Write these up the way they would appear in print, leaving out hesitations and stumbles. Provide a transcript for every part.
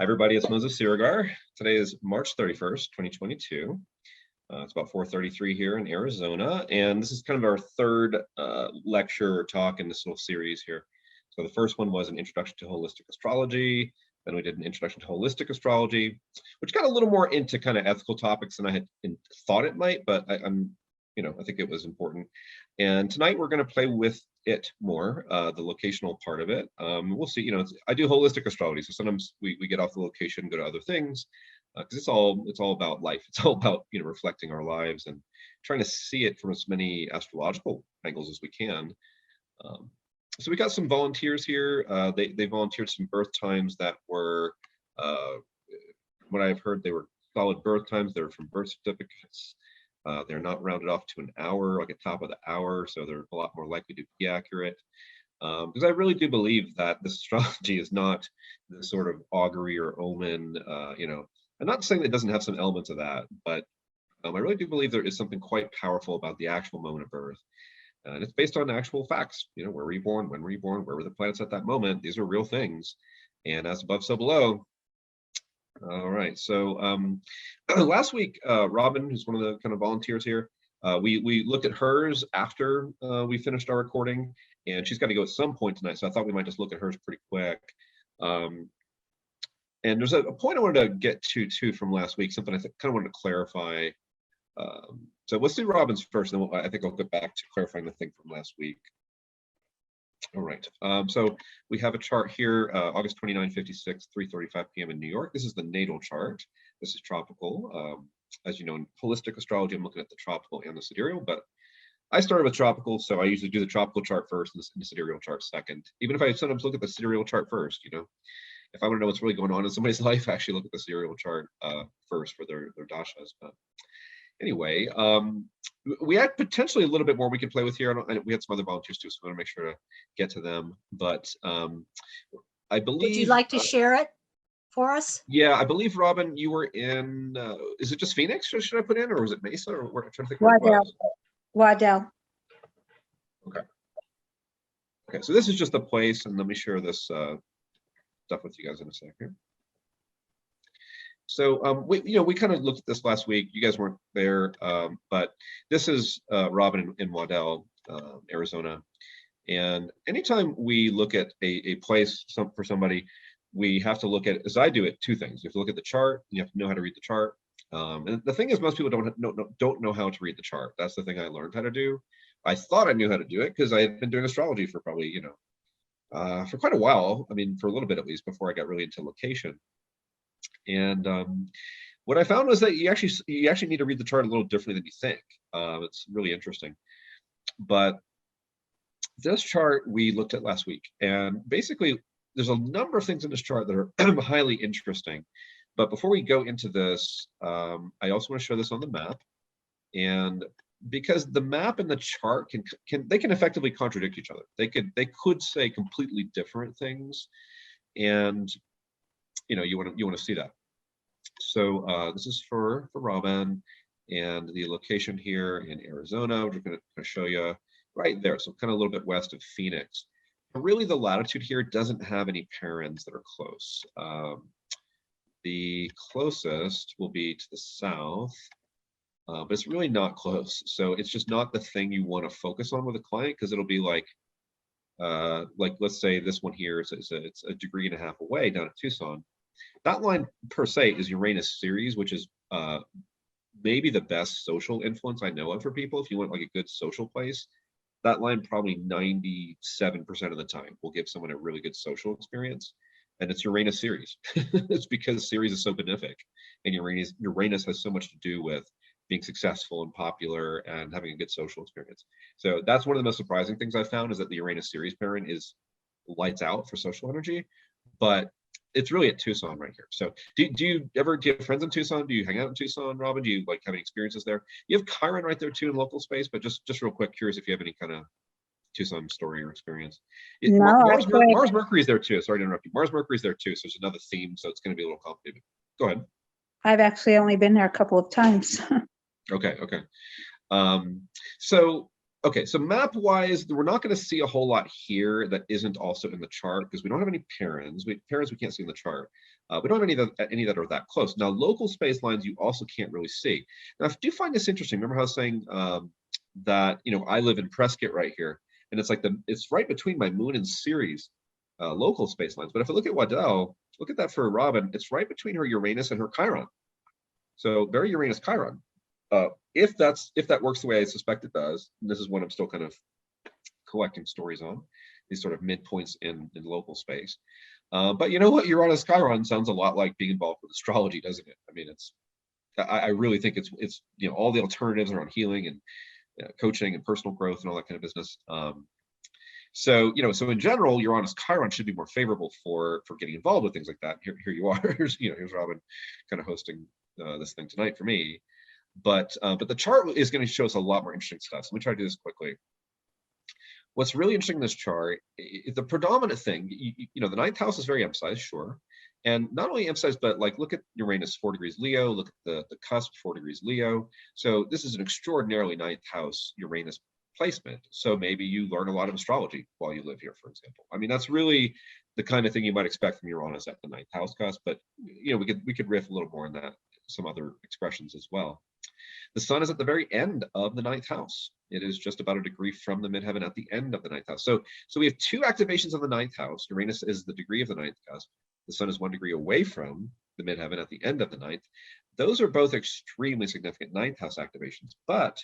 Hi, everybody. It's Moses Siregar. Today is March 31st, 2022. It's about 4:33 here in Arizona, and this is kind of our third lecture or talk in this little series here. So the first one was an introduction to holistic astrology. Then we did an introduction to holistic astrology, which got a little more into kind of ethical topics than I had thought it might, but I think it was important. And tonight we're going to play with it more, the locational part of it. We'll see. I do holistic astrology, so sometimes we get off the location, go to other things, because it's all about life. It's all about reflecting our lives and trying to see it from as many astrological angles as we can. So we got some volunteers here. They volunteered some birth times that were, what I've heard, they were solid birth times. They're from birth certificates. They're not rounded off to an hour, like at top of the hour, so they're a lot more likely to be accurate. Because I really do believe that this astrology is not the sort of augury or omen. I'm not saying that it doesn't have some elements of that, but I really do believe there is something quite powerful about the actual moment of birth. And it's based on actual facts. Where were you born? When were you born? Where were the planets at that moment? These are real things. And as above, so below. All right. So last week, Robin, who's one of the kind of volunteers here, we looked at hers after we finished our recording, and she's got to go at some point tonight. So I thought we might just look at hers pretty quick. And there's a point I wanted to get to too from last week, something I kind of wanted to clarify. So let's do Robin's first, and then I think I'll get back to clarifying the thing from last week. All right. So we have a chart here, August 29, 56, 3:35 p.m. in New York. This is the natal chart. This is tropical. As you know, in holistic astrology, I'm looking at the tropical and the sidereal, but I started with tropical, so I usually do the tropical chart first and the sidereal chart second. Even if I sometimes look at the sidereal chart first, if I want to know what's really going on in somebody's life, I actually look at the sidereal chart first for their dashas. But anyway, we had potentially a little bit more we could play with here. We had some other volunteers too, so we want to make sure to get to them. But I believe. Would you like to share it for us? Yeah, I believe, Robin, you were in. Is it just Phoenix? Should I put in, or was it Mesa? Or where, I'm trying to think. Waddell. Okay. Okay, so this is just the place, and let me share this stuff with you guys in a second. So we kind of looked at this last week. You guys weren't there, but this is Robin in Waddell, Arizona. And anytime we look at a place for somebody, we have to look at, as I do it, two things. You have to look at the chart. You have to know how to read the chart. And the thing is, most people don't know how to read the chart. That's the thing I learned how to do. I thought I knew how to do it because I had been doing astrology for probably for quite a while. I mean, for a little bit at least before I got really into location. And what I found was that you actually need to read the chart a little differently than you think. It's really interesting. But this chart we looked at last week, and basically there's a number of things in this chart that are highly interesting. But before we go into this, I also want to show this on the map. And because the map and the chart can effectively contradict each other. They could say completely different things, and you want to see that. So this is for Robin, and the location here in Arizona, we're going to show you right there. So kind of a little bit west of Phoenix. But really, the latitude here doesn't have any parens that are close. The closest will be to the south, but it's really not close. So it's just not the thing you want to focus on with a client, because it'll be like let's say this one here is it's a degree and a half away down at Tucson. That line per se is Uranus Ceres, which is maybe the best social influence I know of for people. If you want like a good social place, that line probably 97% of the time will give someone a really good social experience. And it's Uranus Ceres. It's because Ceres is so benefic, and Uranus has so much to do with being successful and popular and having a good social experience. So that's one of the most surprising things I've found, is that the Uranus Ceres parent is lights out for social energy, but it's really at Tucson right here. So do you have friends in Tucson? Do you hang out in Tucson, Robin? Do you have any experiences there? You have Chiron right there too in local space, but just real quick, curious if you have any kind of Tucson story or experience. No, Mars Mercury is there too. Sorry to interrupt you. Mars Mercury is there too. So there's another theme. So it's going to be a little complicated. Go ahead. I've actually only been there a couple of times. Okay. So Okay, so map-wise, we're not going to see a whole lot here that isn't also in the chart because we don't have any parents. Parents we can't see in the chart. We don't have any that are that close. Now, local space lines you also can't really see. Now, I do find this interesting. Remember how I was saying that I live in Prescott right here, and it's like it's right between my Moon and Ceres local space lines. But if I look at Waddell, look at that for Robin. It's right between her Uranus and her Chiron. So very Uranus Chiron. If that works the way I suspect it does, and this is what I'm still kind of collecting stories on, these sort of midpoints in local space. But you know what, Uranus Chiron sounds a lot like being involved with astrology, doesn't it? I mean, I really think it's all the alternatives around healing and coaching and personal growth and all that kind of business. So in general, Uranus Chiron should be more favorable for getting involved with things like that. Here you are. Here's Robin, kind of hosting this thing tonight for me. But the chart is going to show us a lot more interesting stuff. So let me try to do this quickly. What's really interesting in this chart, the predominant thing, the ninth house is very emphasized, sure. And not only emphasized, but like look at Uranus 4 degrees Leo, look at the cusp 4 degrees Leo. So this is an extraordinarily ninth house Uranus placement. So maybe you learn a lot of astrology while you live here, for example. I mean, that's really the kind of thing you might expect from Uranus at the ninth house cusp, but we could riff a little more on that, some other expressions as well. The sun is at the very end of the ninth house. It is just about a degree from the midheaven at the end of the ninth house. So we have two activations of the ninth house. Uranus is the degree of the ninth cusp. The sun is 1 degree away from the midheaven at the end of the ninth. Those are both extremely significant ninth house activations. But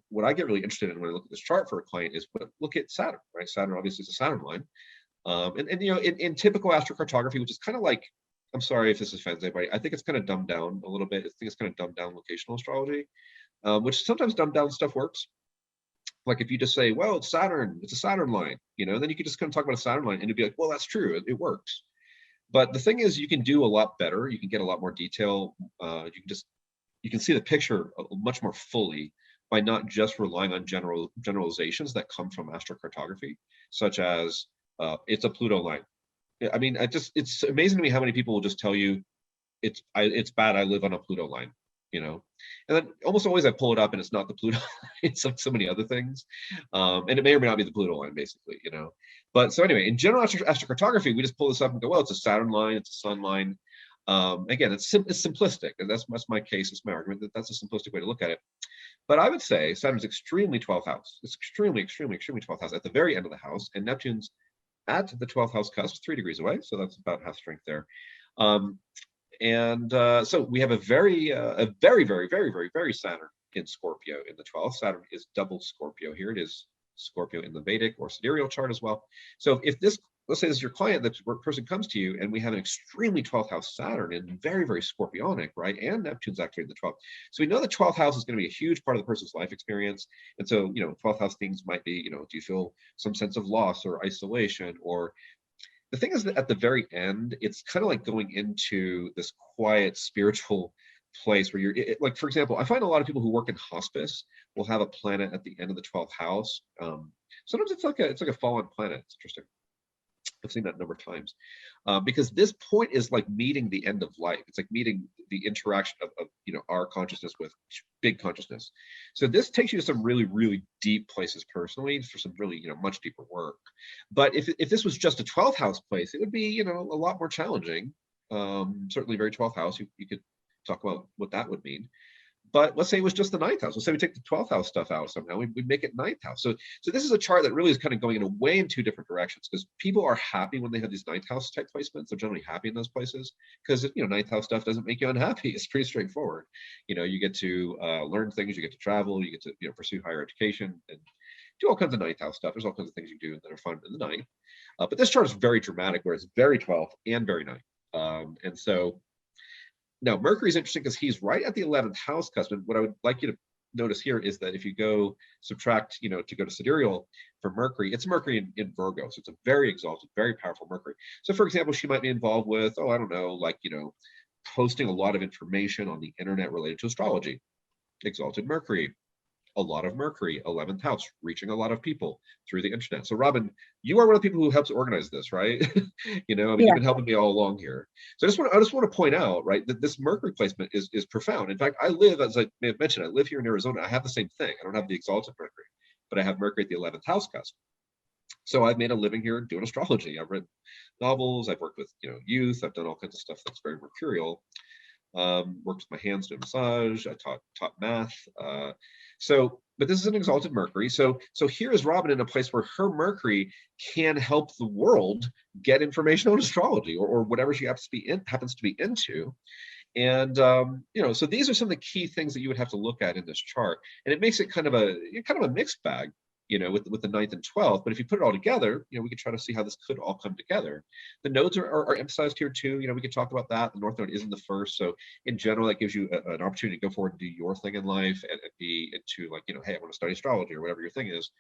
what I get really interested in when I look at this chart for a client is look at Saturn, right? Saturn obviously is a Saturn line. In typical astrocartography, which is kind of like, I'm sorry if this offends anybody, I think it's kind of dumbed down a little bit. I think it's kind of dumbed down locational astrology, which sometimes dumbed down stuff works. Like if you just say, well, it's Saturn, it's a Saturn line, then you can just kind of talk about a Saturn line and you'd be like, well, that's true, it works. But the thing is, you can do a lot better. You can get a lot more detail. You can see the picture much more fully by not just relying on generalizations that come from astrocartography, such as it's a Pluto line. I mean, it's amazing to me how many people will just tell you it's bad. I live on a Pluto line, and then almost always I pull it up and it's not the Pluto line. It's like so many other things, and it may or may not be the Pluto line, basically, But so anyway, in general astrocartography, we just pull this up and go, well, it's a Saturn line, it's a Sun line. Again, it's simplistic, and that's my case. It's my argument that that's a simplistic way to look at it. But I would say Saturn's extremely 12th house. It's extremely 12th house at the very end of the house, and Neptune's at the 12th house cusp, 3 degrees away. So that's about half strength there. So we have a very, very, very, very, very, very Saturn in Scorpio in the 12th. Saturn is double Scorpio here. It is Scorpio in the Vedic or sidereal chart as well. So if this, let's say this is your client, that person comes to you and we have an extremely 12th house Saturn and very, very Scorpionic, right? And Neptune's activated in the 12th. So we know the 12th house is going to be a huge part of the person's life experience. And so, 12th house things might be, do you feel some sense of loss or isolation? Or the thing is that at the very end, it's kind of like going into this quiet spiritual place where like, for example, I find a lot of people who work in hospice will have a planet at the end of the 12th house. Sometimes it's like a fallen planet. It's interesting. I've seen that a number of times, because this point is like meeting the end of life. It's like meeting the interaction of our consciousness with big consciousness. So this takes you to some really, really deep places personally for some really, much deeper work. But if this was just a 12th house place, it would be, a lot more challenging. Certainly very 12th house. You could talk about what that would mean. But let's say it was just the ninth house. Let's say we take the 12th house stuff out somehow. We'd make it ninth house. So this is a chart that really is kind of going in two different directions, because people are happy when they have these ninth house type placements. They're generally happy in those places because ninth house stuff doesn't make you unhappy. It's pretty straightforward. You get to learn things, you get to travel, you get to pursue higher education and do all kinds of ninth house stuff. There's all kinds of things you do that are fun in the ninth. But this chart is very dramatic, where it's very 12th and very ninth. And so now, Mercury is interesting because he's right at the 11th house cusp. And what I would like you to notice here is that if you go subtract, to go to sidereal for Mercury, it's Mercury in Virgo. So it's a very exalted, very powerful Mercury. So for example, she might be involved with, I don't know, like, posting a lot of information on the internet related to astrology. Exalted Mercury. a lot of Mercury, 11th house, reaching a lot of people through the internet. So Robin, you are one of the people who helps organize this, right? You know, I mean, Yeah. you've been helping me all along here. So I just want to point out, right, that this Mercury placement is profound. In fact, I live, as I may have mentioned, I live here in Arizona. I have the same thing. I don't have the exalted Mercury, but I have Mercury at the 11th house cusp. So I've made a living here doing astrology. I've read novels. I've worked with, youth. I've done all kinds of stuff that's very mercurial. Worked with my hands doing massage. I taught math. But this is an exalted Mercury. So here is Robin in a place where her Mercury can help the world get information on astrology or whatever she happens to be into. And so these are some of the key things that you would have to look at in this chart, and it makes it kind of a mixed bag, with the 9th and 12th. But if you put it all together, we could try to see how this could all come together. The nodes are emphasized here too. We could talk about that. The North Node is in the first, so in general, that gives you an opportunity to go forward and do your thing in life and be into hey, I want to study astrology or whatever your thing is.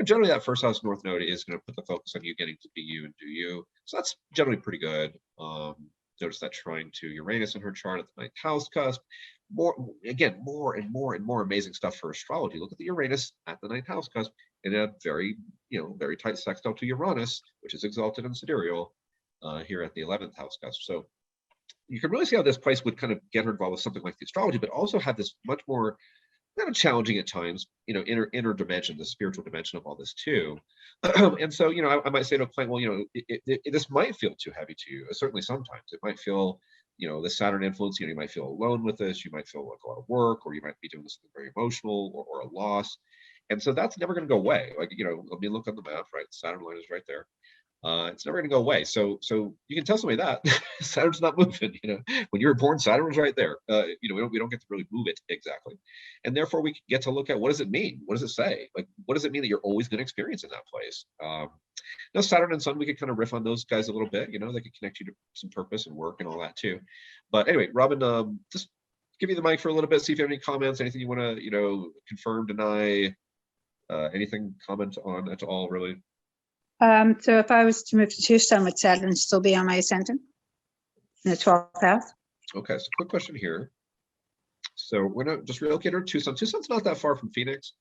Generally that first house North Node is going to put the focus on you getting to be you and do you. So that's generally pretty good. Notice that trine to Uranus in her chart at the 9th house cusp. More and more amazing stuff for astrology. Look at the Uranus at the 9th house cusp in a very tight sextile to Uranus, which is exalted and sidereal here at the 11th house cusp. So you can really see how this place would kind of get her involved with something like the astrology, but also have this much more kind of challenging at times, inner dimension, the spiritual dimension of all this too. And so, I might say to a client, well, this might feel too heavy to you. Certainly sometimes it might feel, the Saturn influence, you might feel alone with this, you might feel like a lot of work, or you might be doing something very emotional or a loss. And so that's never going to go away. Like, let me look on the map, right? Saturn line is right there. It's never going to go away. So you can tell somebody that Saturn's not moving. When you were born, Saturn was right there. We don't get to really move it exactly, and therefore we get to look at what does it mean? What does it say? Like, what does it mean that you're always going to experience in that place? Now, Saturn and Sun, we could kind of riff on those guys a little bit. They could connect you to some purpose and work and all that too. But anyway, Robin, just give me the mic for a little bit. See if you have any comments, anything you want to, confirm, deny, anything comment on at all, really. So if I was to move to Tucson, would Saturn still be on my ascendant in the 12th house? Okay, so quick question here. So we're going to just relocate her to Tucson. Tucson's not that far from Phoenix.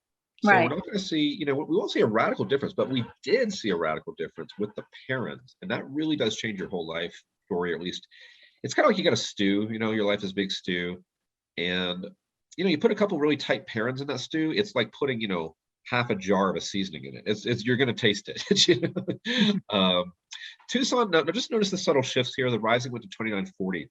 So Right. we're not going to see, we won't see a radical difference, but we did see a radical difference with the parents. And that really does change your whole life story, or at least it's kind of like you got a stew, your life is a big stew. And, you put a couple really tight parents in that stew. It's like putting, half a jar of a seasoning in it. It's you're going to taste it. Tucson, now just notice the subtle shifts here. The rising went to 2940.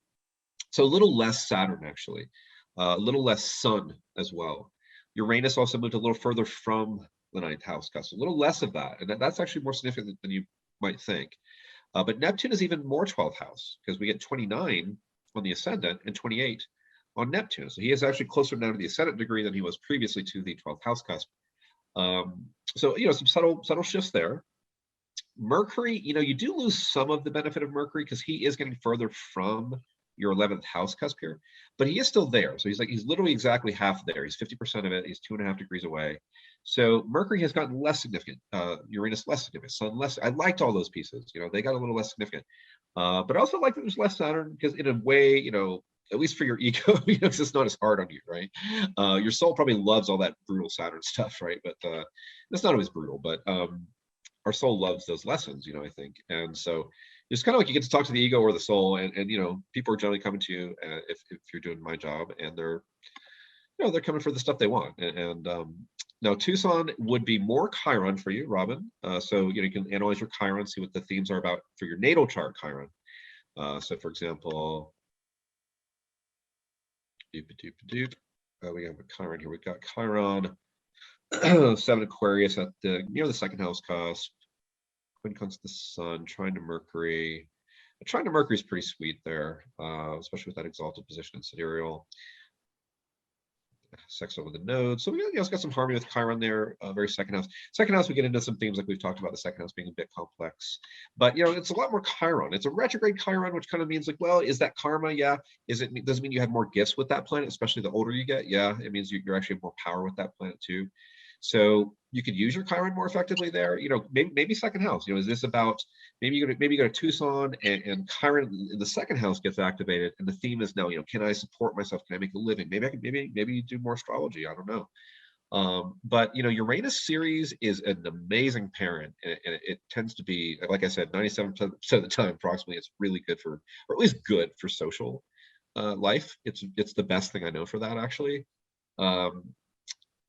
So a little less Saturn, actually. A little less Sun as well. Uranus also moved a little further from the 9th house cusp. A little less of that. And that's actually more significant than you might think. But Neptune is even more 12th house, because we get 29 on the ascendant and 28 on Neptune. So he is actually closer now to the ascendant degree than he was previously to the 12th house cusp. So some subtle shifts there. Mercury, you do lose some of the benefit of Mercury because he is getting further from your 11th house cusp here, but he is still there. So he's literally exactly half there. He's 50% of it. He's 2.5 degrees away. So Mercury has gotten less significant. Uranus less significant. Sun less. I liked all those pieces. They got a little less significant. But I also like that there's less Saturn because in a way, at least for your ego, because it's not as hard on you, right? Your soul probably loves all that brutal Saturn stuff, right? But it's not always brutal, but our soul loves those lessons, I think. And so it's kind of like you get to talk to the ego or the soul, and people are generally coming to you if you're doing my job, and they're coming for the stuff they want. And now Tucson would be more Chiron for you, Robin. So you can analyze your Chiron, see what the themes are about for your natal chart Chiron. So for example, we have a Chiron here. We've got Chiron 7 Aquarius at the the 2nd house cusp. Quincunx the Sun, trine to Mercury. Trine to Mercury is pretty sweet there, especially with that exalted position in sidereal. Sextile with the nodes. So we also got some harmony with Chiron there, very 2nd house. 2nd house, we get into some themes like we've talked about, the 2nd house being a bit complex. But, it's a lot more Chiron. It's a retrograde Chiron, which kind of means like, well, is that karma? Yeah. Does it mean you have more gifts with that planet, especially the older you get? Yeah. It means you're actually have more power with that planet too. So you could use your Chiron more effectively there. Maybe 2nd house. Is this about maybe you go to Tucson and Chiron in the 2nd house gets activated, and the theme is now, can I support myself? Can I make a living? Maybe you do more astrology. I don't know. But Uranus series is an amazing parent, and it tends to be, like I said, 97% of the time, approximately, it's really good for, or at least good for social life. It's the best thing I know for that, actually. Um,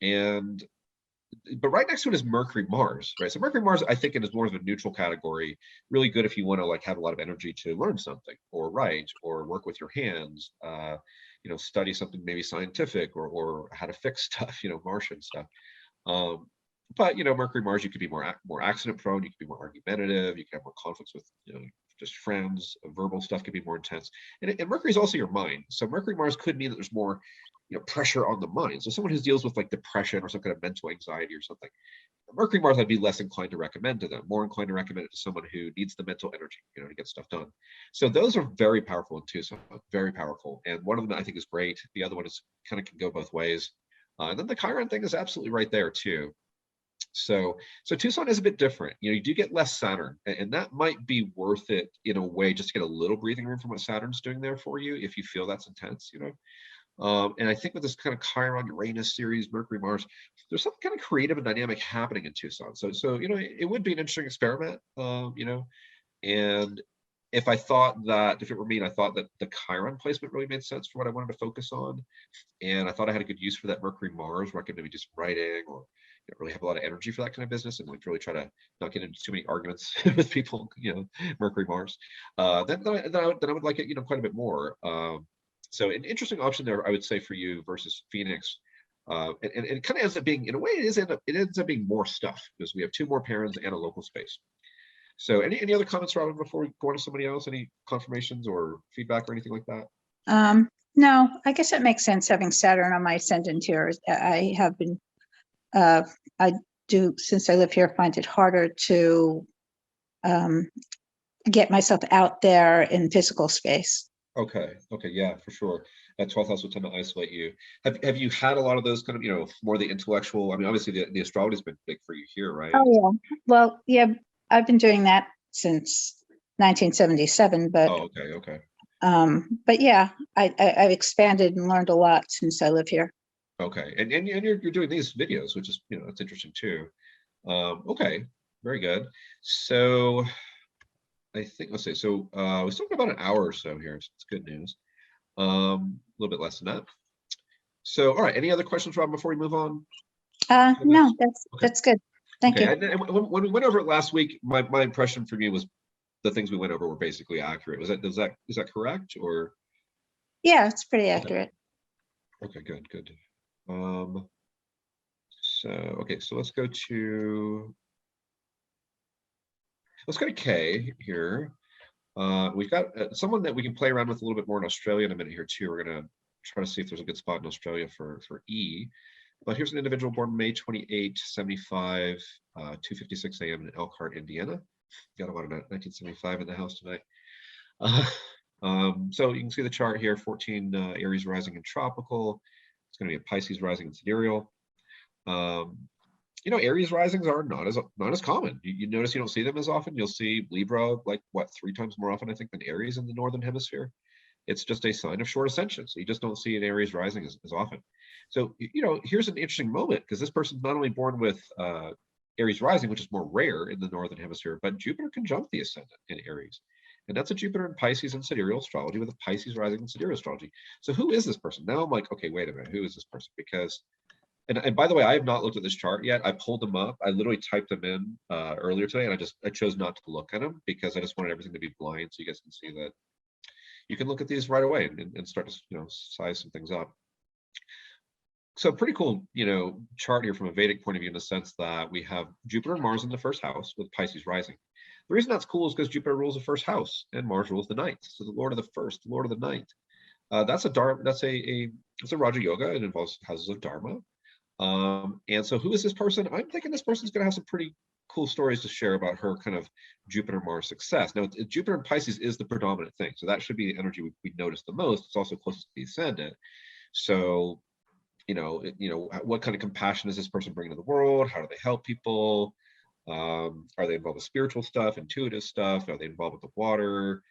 and but right next to it is Mercury Mars, right? So Mercury Mars, I think it is more of a neutral category. Really good if you want to like have a lot of energy to learn something, or write, or work with your hands. Study something maybe scientific, or how to fix stuff. Martian stuff. Um, but Mercury Mars, you could be more accident prone. You could be more argumentative. You could have more conflicts with just friends. Verbal stuff could be more intense. And Mercury is also your mind. So Mercury Mars could mean that there's more pressure on the mind. So someone who deals with like depression or some kind of mental anxiety or something, Mercury Mars, I'd be less inclined to recommend to them, more inclined to recommend it to someone who needs the mental energy, to get stuff done. So those are very powerful in Tucson, very powerful. And one of them I think is great. The other one is kind of can go both ways. And then the Chiron thing is absolutely right there too. So Tucson is a bit different. You do get less Saturn, and that might be worth it in a way, just to get a little breathing room from what Saturn's doing there for you, if you feel that's intense. And I think with this kind of Chiron Uranus series, Mercury Mars, there's some kind of creative and dynamic happening in Tucson. So it would be an interesting experiment. And if it were me, I thought that the Chiron placement really made sense for what I wanted to focus on. And I thought I had a good use for that Mercury Mars, where I could maybe just writing, or really have a lot of energy for that kind of business, and like really try to not get into too many arguments with people. Mercury Mars. Then I would like it, quite a bit more. So an interesting option there, I would say, for you versus Phoenix. And it kind of ends up being, in a way, it ends up being more stuff, because we have 2 more parents and a local space. So any other comments, Robin, before we go on to somebody else? Any confirmations or feedback or anything like that? No, I guess it makes sense having Saturn on my ascendant here. I have been, I do, since I live here, find it harder to get myself out there in physical space. Okay, yeah, for sure. That 12th house would tend to isolate you. Have you had a lot of those kind of, more the intellectual? I mean, obviously the astrology has been big for you here, right? Oh yeah. Well, yeah, I've been doing that since 1977, but okay. But yeah, I've expanded and learned a lot since I live here. Okay, and you're doing these videos, which is that's interesting too. Okay, very good. So I think, let's see. So we still got about an hour or so here. So it's good news. A little bit less than that. So all right, any other questions, Rob, before we move on? No, that's good. Thank you. And when we went over it last week, my impression from you was the things we went over were basically accurate. Is that correct, or? Yeah, it's pretty accurate. Okay, good. So let's go to K here. We've got someone that we can play around with a little bit more in Australia in a minute here too. We're gonna try to see if there's a good spot in Australia for E. But here's an individual born May 28, 75, 2:56 a.m. in Elkhart, Indiana. Got about 1975 in the house tonight. So you can see the chart here, 14 Aries rising in tropical. It's going to be a Pisces rising in sidereal. Aries risings are not as common. You notice you don't see them as often. You'll see Libra like 3 times more often, I think, than Aries in the northern hemisphere. It's just a sign of short ascension. So you just don't see an Aries rising as often. So here's an interesting moment, because this person's not only born with Aries rising, which is more rare in the northern hemisphere, but Jupiter conjunct the ascendant in Aries. And that's a Jupiter in Pisces and sidereal astrology with a Pisces rising in sidereal astrology. So who is this person? Now I'm like, okay, wait a minute, who is this person? Because, and by the way, I have not looked at this chart yet. I pulled them up. I literally typed them in earlier today, and I chose not to look at them because I just wanted everything to be blind, so you guys can see that you can look at these right away and start to size some things up. So pretty cool, chart here from a Vedic point of view, in the sense that we have Jupiter and Mars in the first house with Pisces rising. The reason that's cool is because Jupiter rules the first house and Mars rules the ninth. So the Lord of the first, the Lord of the ninth. That's a Raja Yoga. It involves houses of Dharma. And so who is this person? I'm thinking this person's going to have some pretty cool stories to share about her kind of Jupiter Mars success. Now, Jupiter in Pisces is the predominant thing, so that should be the energy we notice the most. It's also closest to the ascendant. So what kind of compassion is this person bringing to the world? How do they help people? Are they involved with spiritual stuff, intuitive stuff? Are they involved with the water?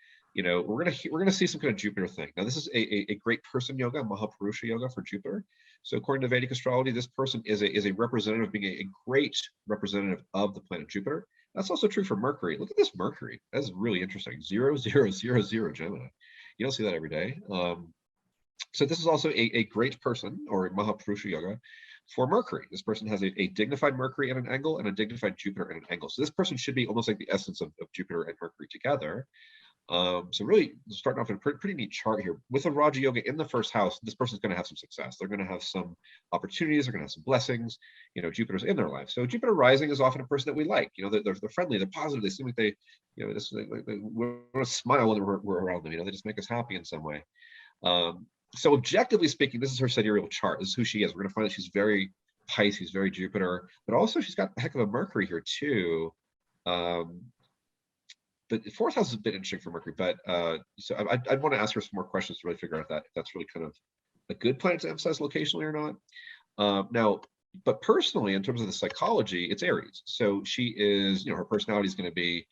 we're gonna see some kind of Jupiter thing. Now, this is a great person yoga, Mahapurusha yoga for Jupiter. So according to Vedic astrology, this person is a representative, being a great representative of the planet Jupiter. That's also true for Mercury. Look at this Mercury. That's really interesting. 0000 Gemini. You don't see that every day. So this is also a great person, or Mahapurusha yoga, for Mercury. This person has a dignified Mercury at an angle and a dignified Jupiter at an angle. So this person should be almost like the essence of Jupiter and Mercury together. So really starting off in a pretty neat chart here. With a Raja Yoga in the first house, this person's going to have some success. They're going to have some opportunities. They're going to have some blessings. Jupiter's in their life. So Jupiter rising is often a person that we like. They're friendly. They're positive. They seem like they want to smile when we're around them. They just make us happy in some way. So objectively speaking, this is her sidereal chart. This is who she is. We're going to find that she's very Pisces, very Jupiter, but also she's got a heck of a Mercury here too. But the fourth house is a bit interesting for Mercury, but so I'd want to ask her some more questions to really figure out if that's really kind of a good planet to emphasize locationally or not. Now, but personally, in terms of the psychology, it's Aries. So she is, her personality is going to be,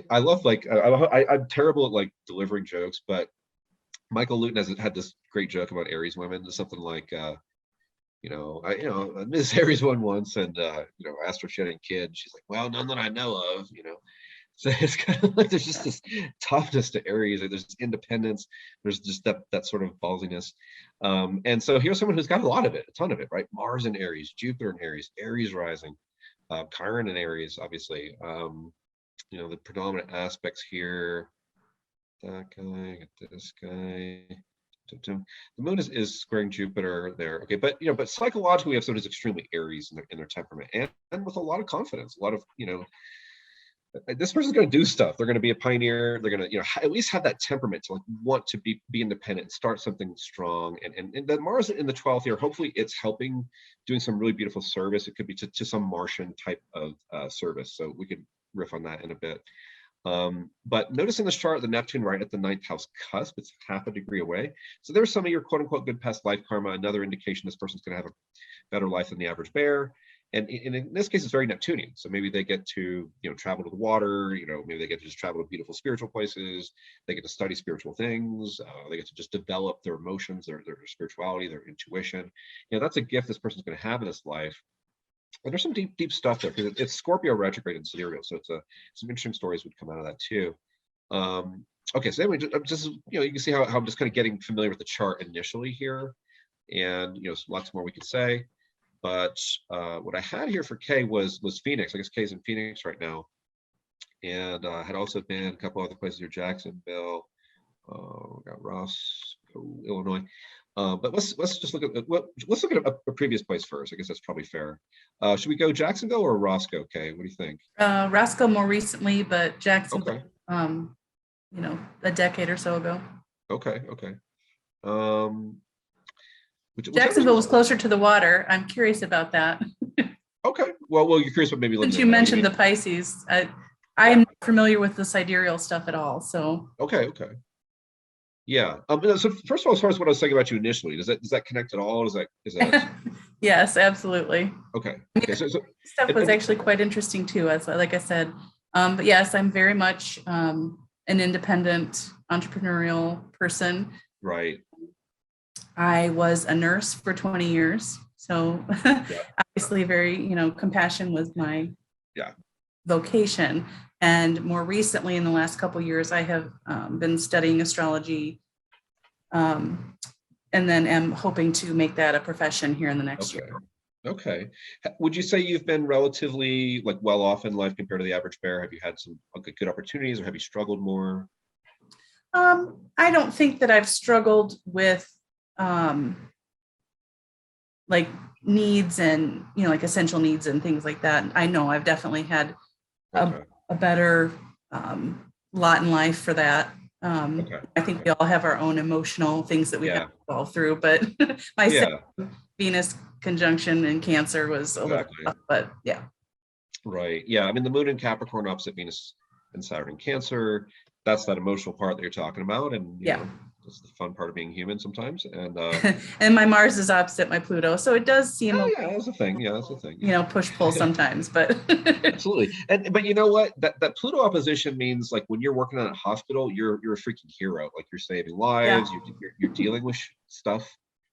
I love, I'm terrible at like delivering jokes, but Michael Luton has had this great joke about Aries women. It's something like, Miss Aries won once, and I asked her if she had any kids. She's like, well, none that I know of. So it's kind of like there's just this toughness to Aries. There's independence. There's just that sort of ballsiness. And so here's someone who's got a lot of it, a ton of it, right? Mars in Aries, Jupiter in Aries, Aries rising, Chiron in Aries, obviously. The predominant aspects here. That guy, this guy. The moon is squaring Jupiter there. Okay, but psychologically, we have someone who's extremely Aries in their temperament, and with a lot of confidence, a lot of this person's going to do stuff. They're going to be a pioneer. They're going to, at least have that temperament to like want to be independent and start something strong. And then Mars in the 12th here, hopefully it's helping, doing some really beautiful service. It could be to some Martian type of service. So we could riff on that in a bit. But notice in this chart, the Neptune right at the 9th house cusp, it's half a degree away. So there's some of your quote unquote good past life karma, another indication this person's going to have a better life than the average bear. And in this case, it's very Neptunian. So maybe they get to, travel to the water, maybe they get to just travel to beautiful spiritual places. They get to study spiritual things. They get to just develop their emotions, their spirituality, their intuition. That's a gift this person's going to have in this life. And there's some deep stuff there, because it's Scorpio retrograde and sidereal. So it's some interesting stories would come out of that too. Okay, so anyway, just you can see how I'm just kind of getting familiar with the chart initially here. And, lots more we could say. But what I had here for Kay was Phoenix. I guess Kay's in Phoenix right now, and had also been a couple other places here: Jacksonville, we got Roscoe, Illinois. But let's just look at a previous place first. I guess that's probably fair. Should we go Jacksonville or Roscoe, Kay? What do you think? Roscoe more recently, but Jacksonville, a decade or so ago. Okay. Jacksonville was closer to the water. I'm curious about that. Okay. Well, you're curious what maybe. Since you mentioned the Pisces, I'm not familiar with the sidereal stuff at all. So. Okay. Yeah. So first of all, as far as what I was saying about you initially, does that connect at all? Is that? Yes, absolutely. Okay. So stuff was actually quite interesting too, as like I said. But yes, I'm very much an independent entrepreneurial person. Right. I was a nurse for 20 years. So obviously very, compassion was my vocation. And more recently, in the last couple of years, I have been studying astrology, and then am hoping to make that a profession here in the next year. Okay. Would you say you've been relatively well off in life compared to the average bear? Have you had some good opportunities, or have you struggled more? I don't think that I've struggled with needs and essential needs and things like that. I know I've definitely had a better lot in life for that. I think we all have our own emotional things that we have to fall through, but my Venus conjunction in Cancer was a little tough, but right. I mean, the moon in Capricorn opposite Venus and Saturn in Cancer, that's that emotional part that you're talking about. And That's the fun part of being human sometimes. And and my Mars is opposite my Pluto, so it does seem yeah, that's the thing. Yeah, that's the thing. You know, push pull sometimes, but absolutely. But you know what? That Pluto opposition means like when you're working on a hospital, you're a freaking hero. Like you're saving lives. Yeah. You're dealing with stuff,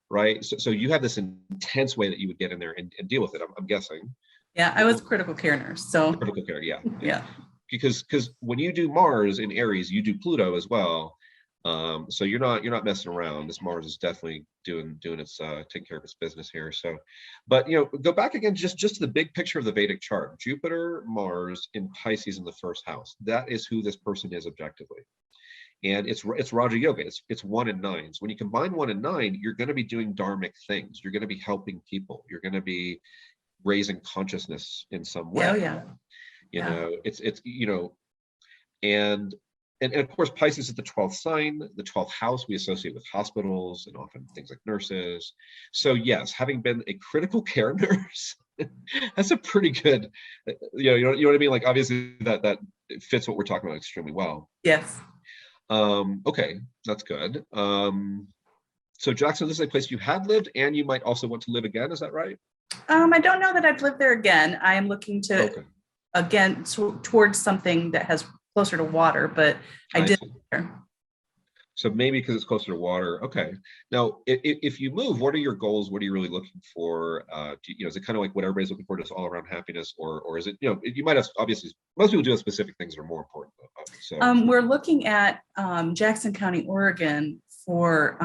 right? So you have this intense way that you would get in there and deal with it. I'm guessing. Yeah, I was a critical care nurse, so critical care. Yeah. Yeah. Because when you do Mars in Aries, you do Pluto as well. So you're not messing around. This Mars is definitely doing its taking care of its business here. So, but you know, go back again just to the big picture of the Vedic chart. Jupiter, Mars in Pisces in the first house. That is who this person is objectively. And it's Raja Yoga. It's 1 and 9. So when you combine 1 and 9, you're going to be doing dharmic things. You're going to be helping people. You're going to be raising consciousness in some way. Oh yeah. You know, it's you know, and of course, Pisces is the 12th sign. The 12th house we associate with hospitals and often things like nurses. So yes, having been a critical care nurse, that's a pretty good, you know what I mean? Like obviously that fits what we're talking about extremely well. Yes. Okay, that's good. So Jackson, this is a place you have lived and you might also want to live again. Is that right? I don't know that I've lived there again. I am looking to again towards something that has closer to water, but I did live there. So maybe because it's closer to water. Okay. Now, if you move, what are your goals? What are you really looking for? You know, is it kind of like what everybody's looking for, just all around happiness, or is it, you know, you might have, obviously most people do have specific things that are more important. So we're looking at Jackson County, Oregon for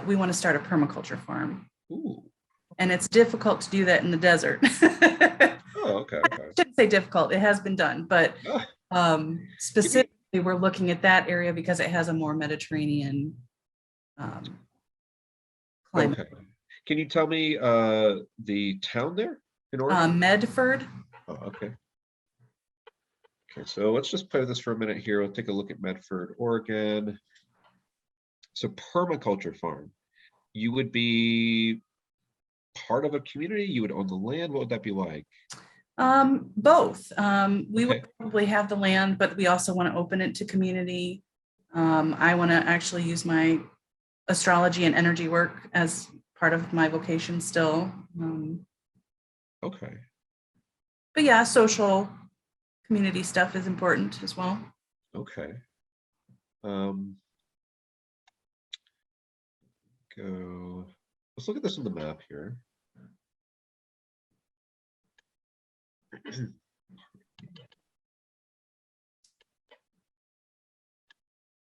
we want to start a permaculture farm. Ooh. And it's difficult to do that in the desert. Oh, okay. I shouldn't say difficult. It has been done, but specifically, we're looking at that area because it has a more Mediterranean climate. Okay. Can you tell me the town there in Oregon? Medford. Oh, okay. Okay, so let's just play with this for a minute here. We'll take a look at Medford, Oregon. So permaculture farm. You would be part of a community? You would own the land? What would that be like? Both. We would probably have the land, but we also want to open it to community. I want to actually use my astrology and energy work as part of my vocation still. Okay. But yeah, social community stuff is important as well. Okay. Let's look at this on the map here.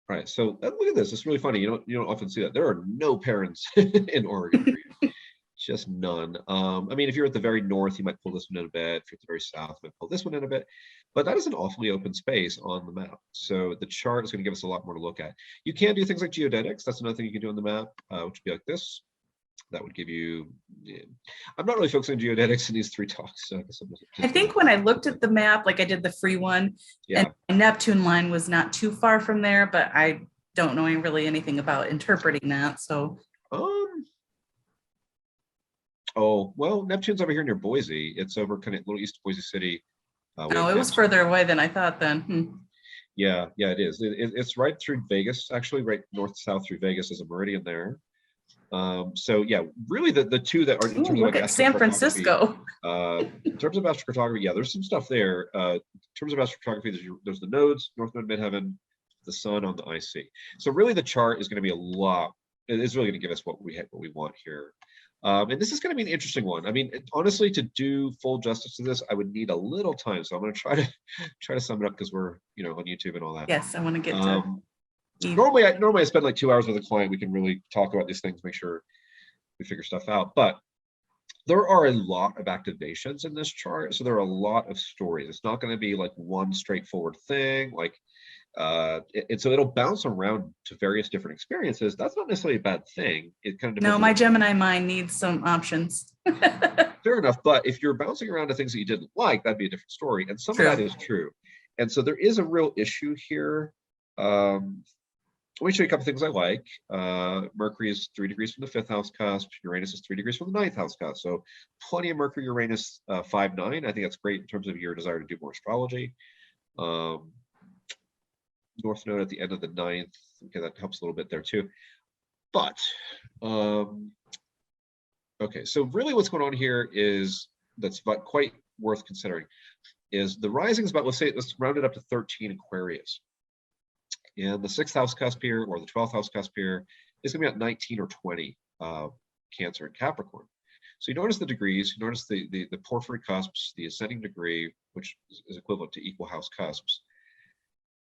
All right, so look at this. It's really funny. You don't often see that. There are no parents in Oregon. Just none. I mean, if you're at the very north, you might pull this one in a bit. If you're at the very south, you might pull this one in a bit. But that is an awfully open space on the map. So the chart is going to give us a lot more to look at. You can do things like geodetics. That's another thing you can do on the map, which would be like this. That would give you, I'm not really focusing on geodetics in these 3 talks. So I think when I looked at the map, like I did the free one, and Neptune line was not too far from there, but I don't know really anything about interpreting that. So, oh, well, Neptune's over here near Boise. It's over kind of a little east of Boise City. Oh, it was further away than I thought then. Yeah, it is. It's right through Vegas, actually, right north-south through Vegas is a meridian there. So yeah, really the two that are in terms of look at San Francisco. In terms of astrocartography, yeah, there's some stuff there. In terms of astrocartography, there's the nodes, North Node, Midheaven, the Sun on the IC. So really, the chart is going to be a lot. It is really going to give us what we want here. And this is going to be an interesting one. I mean, honestly, to do full justice to this, I would need a little time. So I'm going to try to sum it up because we're on YouTube and all that. Yes, I want to get to. Normally I spend like 2 hours with a client. We can really talk about these things, make sure we figure stuff out. But there are a lot of activations in this chart, so there are a lot of stories. It's not going to be like one straightforward thing. Like, and so it'll bounce around to various different experiences. That's not necessarily a bad thing. It kind of no, my Gemini mind needs some options. Fair enough, but if you're bouncing around to things that you didn't like, that'd be a different story. And some of that is true. And so there is a real issue here. Let me show you a couple things I like. Mercury is 3 degrees from the 5th house cusp. Uranus is 3 degrees from the 9th house cusp. So plenty of Mercury, Uranus 5-9. I think that's great in terms of your desire to do more astrology. North Node at the end of the ninth. Okay, that helps a little bit there too. But, okay, so really what's going on here is, that's quite worth considering, is the rising is about, let's round it up to 13 Aquarius. And the 6th house cusp here, or the 12th house cusp here, is going to be at 19 or 20 Cancer and Capricorn. So you notice the degrees, you notice the porphyry cusps, the ascending degree, which is equivalent to equal house cusps.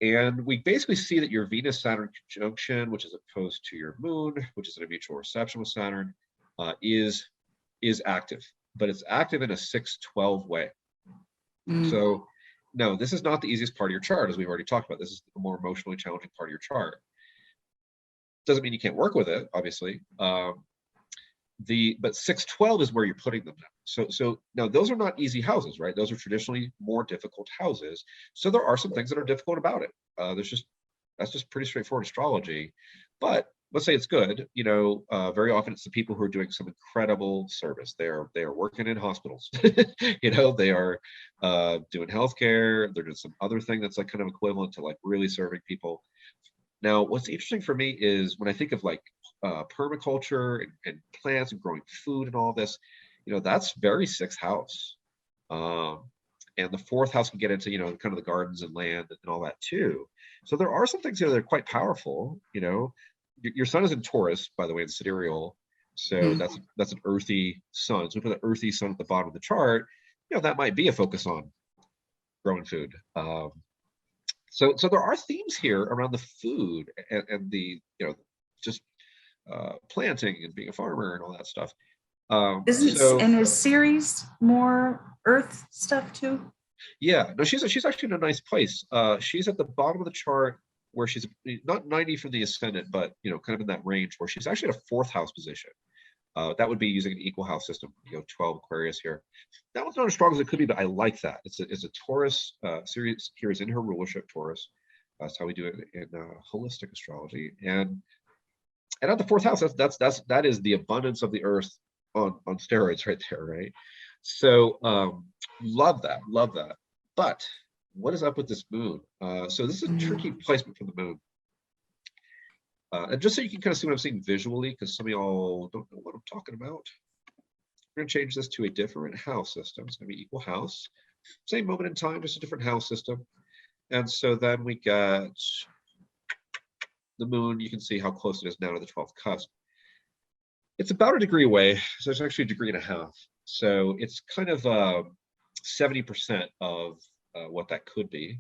And we basically see that your Venus-Saturn conjunction, which is opposed to your moon, which is in a mutual reception with Saturn, is active, but it's active in a 6-12 way. So no, this is not the easiest part of your chart, as we've already talked about. This is the more emotionally challenging part of your chart. Doesn't mean you can't work with it, obviously. But 6-12 is where you're putting them now. So now those are not easy houses, right? Those are traditionally more difficult houses. So there are some things that are difficult about it. That's just pretty straightforward astrology. But let's say it's good. Very often it's the people who are doing some incredible service. They are working in hospitals. They are doing healthcare. They're doing some other thing that's like kind of equivalent to like really serving people. Now, what's interesting for me is when I think of like permaculture and plants and growing food and all this, that's very 6th house. And the 4th house can get into, kind of the gardens and land and all that too. So there are some things here that are quite powerful. Your sun is in Taurus, by the way, in sidereal. So that's an earthy sun. So we put the earthy sun at the bottom of the chart, that might be a focus on growing food. So there are themes here around the food and the, just planting and being a farmer and all that stuff. Is Ceres more earth stuff too? Yeah, no, she's actually in a nice place. She's at the bottom of the chart where she's not 90 from the ascendant, but kind of in that range where she's actually at a 4th house position. That would be using an equal house system, 12 Aquarius here. That one's not as strong as it could be, but I like that. It's a Taurus. Ceres here is in her rulership, Taurus. That's how we do it in holistic astrology. And at the 4th house, that is the abundance of the earth on steroids right there, right? So love that. But what is up with this moon? So this is a tricky placement for the moon. And just so you can kind of see what I'm seeing visually, because some of y'all don't know what I'm talking about, we're going to change this to a different house system. It's going to be equal house. Same moment in time, just a different house system. And so then we got the moon. You can see how close it is now to the 12th cusp. It's about a degree away, so it's actually a degree and a half. So it's kind of 70% of what that could be.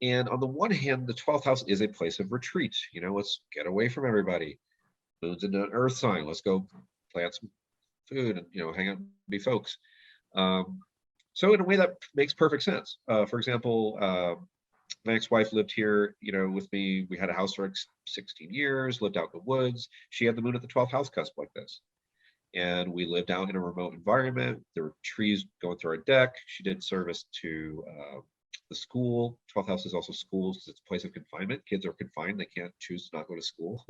And on the one hand, the 12th house is a place of retreat. Let's get away from everybody. Moon's in an earth sign. Let's go plant some food and, hang out and be folks. So in a way that makes perfect sense. For example, my ex-wife lived here, with me. We had a house for 16 years, lived out in the woods. She had the moon at the 12th house cusp like this. And we lived out in a remote environment. There were trees going through our deck. She did service to the school. 12th house is also schools because it's a place of confinement. Kids are confined. They can't choose to not go to school.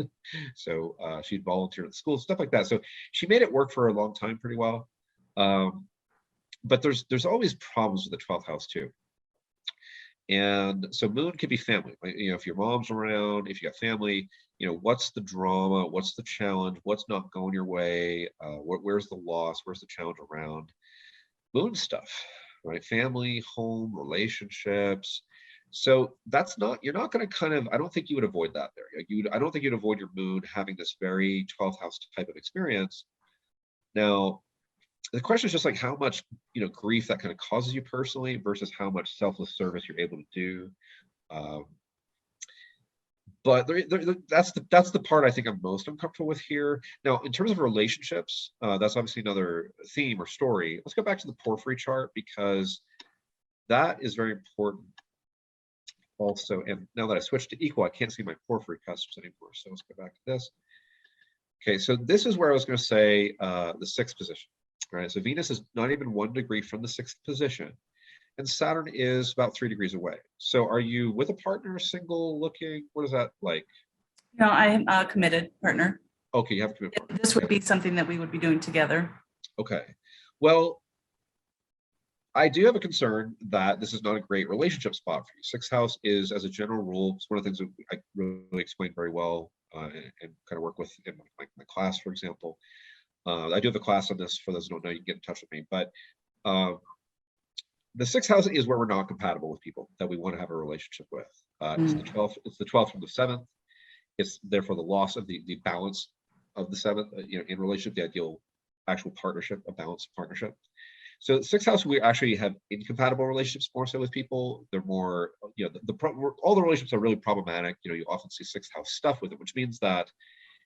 So she'd volunteer at the school, stuff like that. So she made it work for a long time pretty well. But there's always problems with the 12th house too. And so moon can be family. If your mom's around, if you got family, what's the drama? What's the challenge? What's not going your way? Where's the loss? Where's the challenge around? Moon stuff, right? Family, home, relationships. So you're not going to I don't think you would avoid that there. I don't think you'd avoid your moon having this very 12th house type of experience. Now, the question is just like how much, grief that kind of causes you personally versus how much selfless service you're able to do. But that's the part I think I'm most uncomfortable with here. Now, in terms of relationships, that's obviously another theme or story. Let's go back to the porphyry chart because that is very important also. And now that I switched to equal, I can't see my porphyry cusps anymore. So let's go back to this. Okay, so this is where I was going to say the 6th position. All right, so Venus is not even 1 degree from the 6th position, and Saturn is about 3 degrees away. So are you with a partner, single, looking? What is that like? No, I am a committed partner. Okay, you have a committed partner. This would be something that we would be doing together. Okay, well, I do have a concern that this is not a great relationship spot for you. Sixth house is, as a general rule, it's one of the things that I really explain very well and kind of work with in my class, for example. I do have a class on this. For those who don't know, you can get in touch with me. But the sixth house is where we're not compatible with people that we want to have a relationship with. It's the 12th. It's the 12th from the 7th. It's therefore the loss of the balance of the 7th, in relationship, the ideal actual partnership, a balanced partnership. So sixth house, we actually have incompatible relationships more so with people. They're more, all the relationships are really problematic. You often see sixth house stuff with it, which means that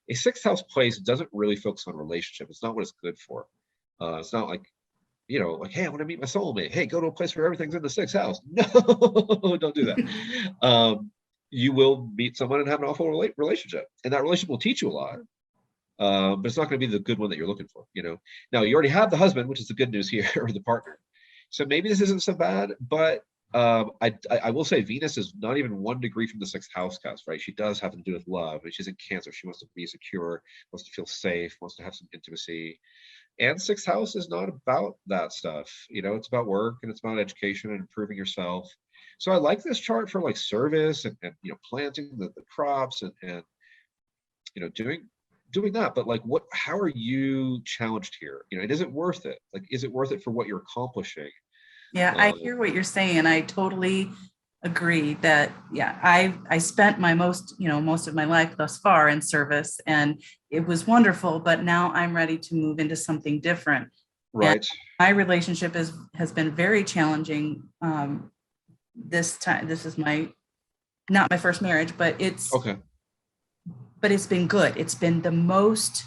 a sixth house place doesn't really focus on relationship. It's not what it's good for. It's not like, like, hey, I want to meet my soulmate. Hey, go to a place where everything's in the sixth house. No, don't do that. You will meet someone and have an awful relationship, and that relationship will teach you a lot. But it's not going to be the good one that you're looking for. Now you already have the husband, which is the good news here, or the partner. So maybe this isn't so bad, but I will say Venus is not even 1 degree from the sixth house cast, right? She does have to do with love, and she's in Cancer. She wants to be secure, wants to feel safe, wants to have some intimacy. And sixth house is not about that stuff. It's about work, and it's about education and improving yourself. So I like this chart for like service and planting the crops and doing that. But like, how are you challenged here? Is it worth it? Like, is it worth it for what you're accomplishing? Yeah, I hear what you're saying. I totally agree that, I spent most of my life thus far in service, and it was wonderful, but now I'm ready to move into something different. Right. And my relationship has been very challenging. This time, this is not my first marriage, but it's okay. But it's been good. It's been the most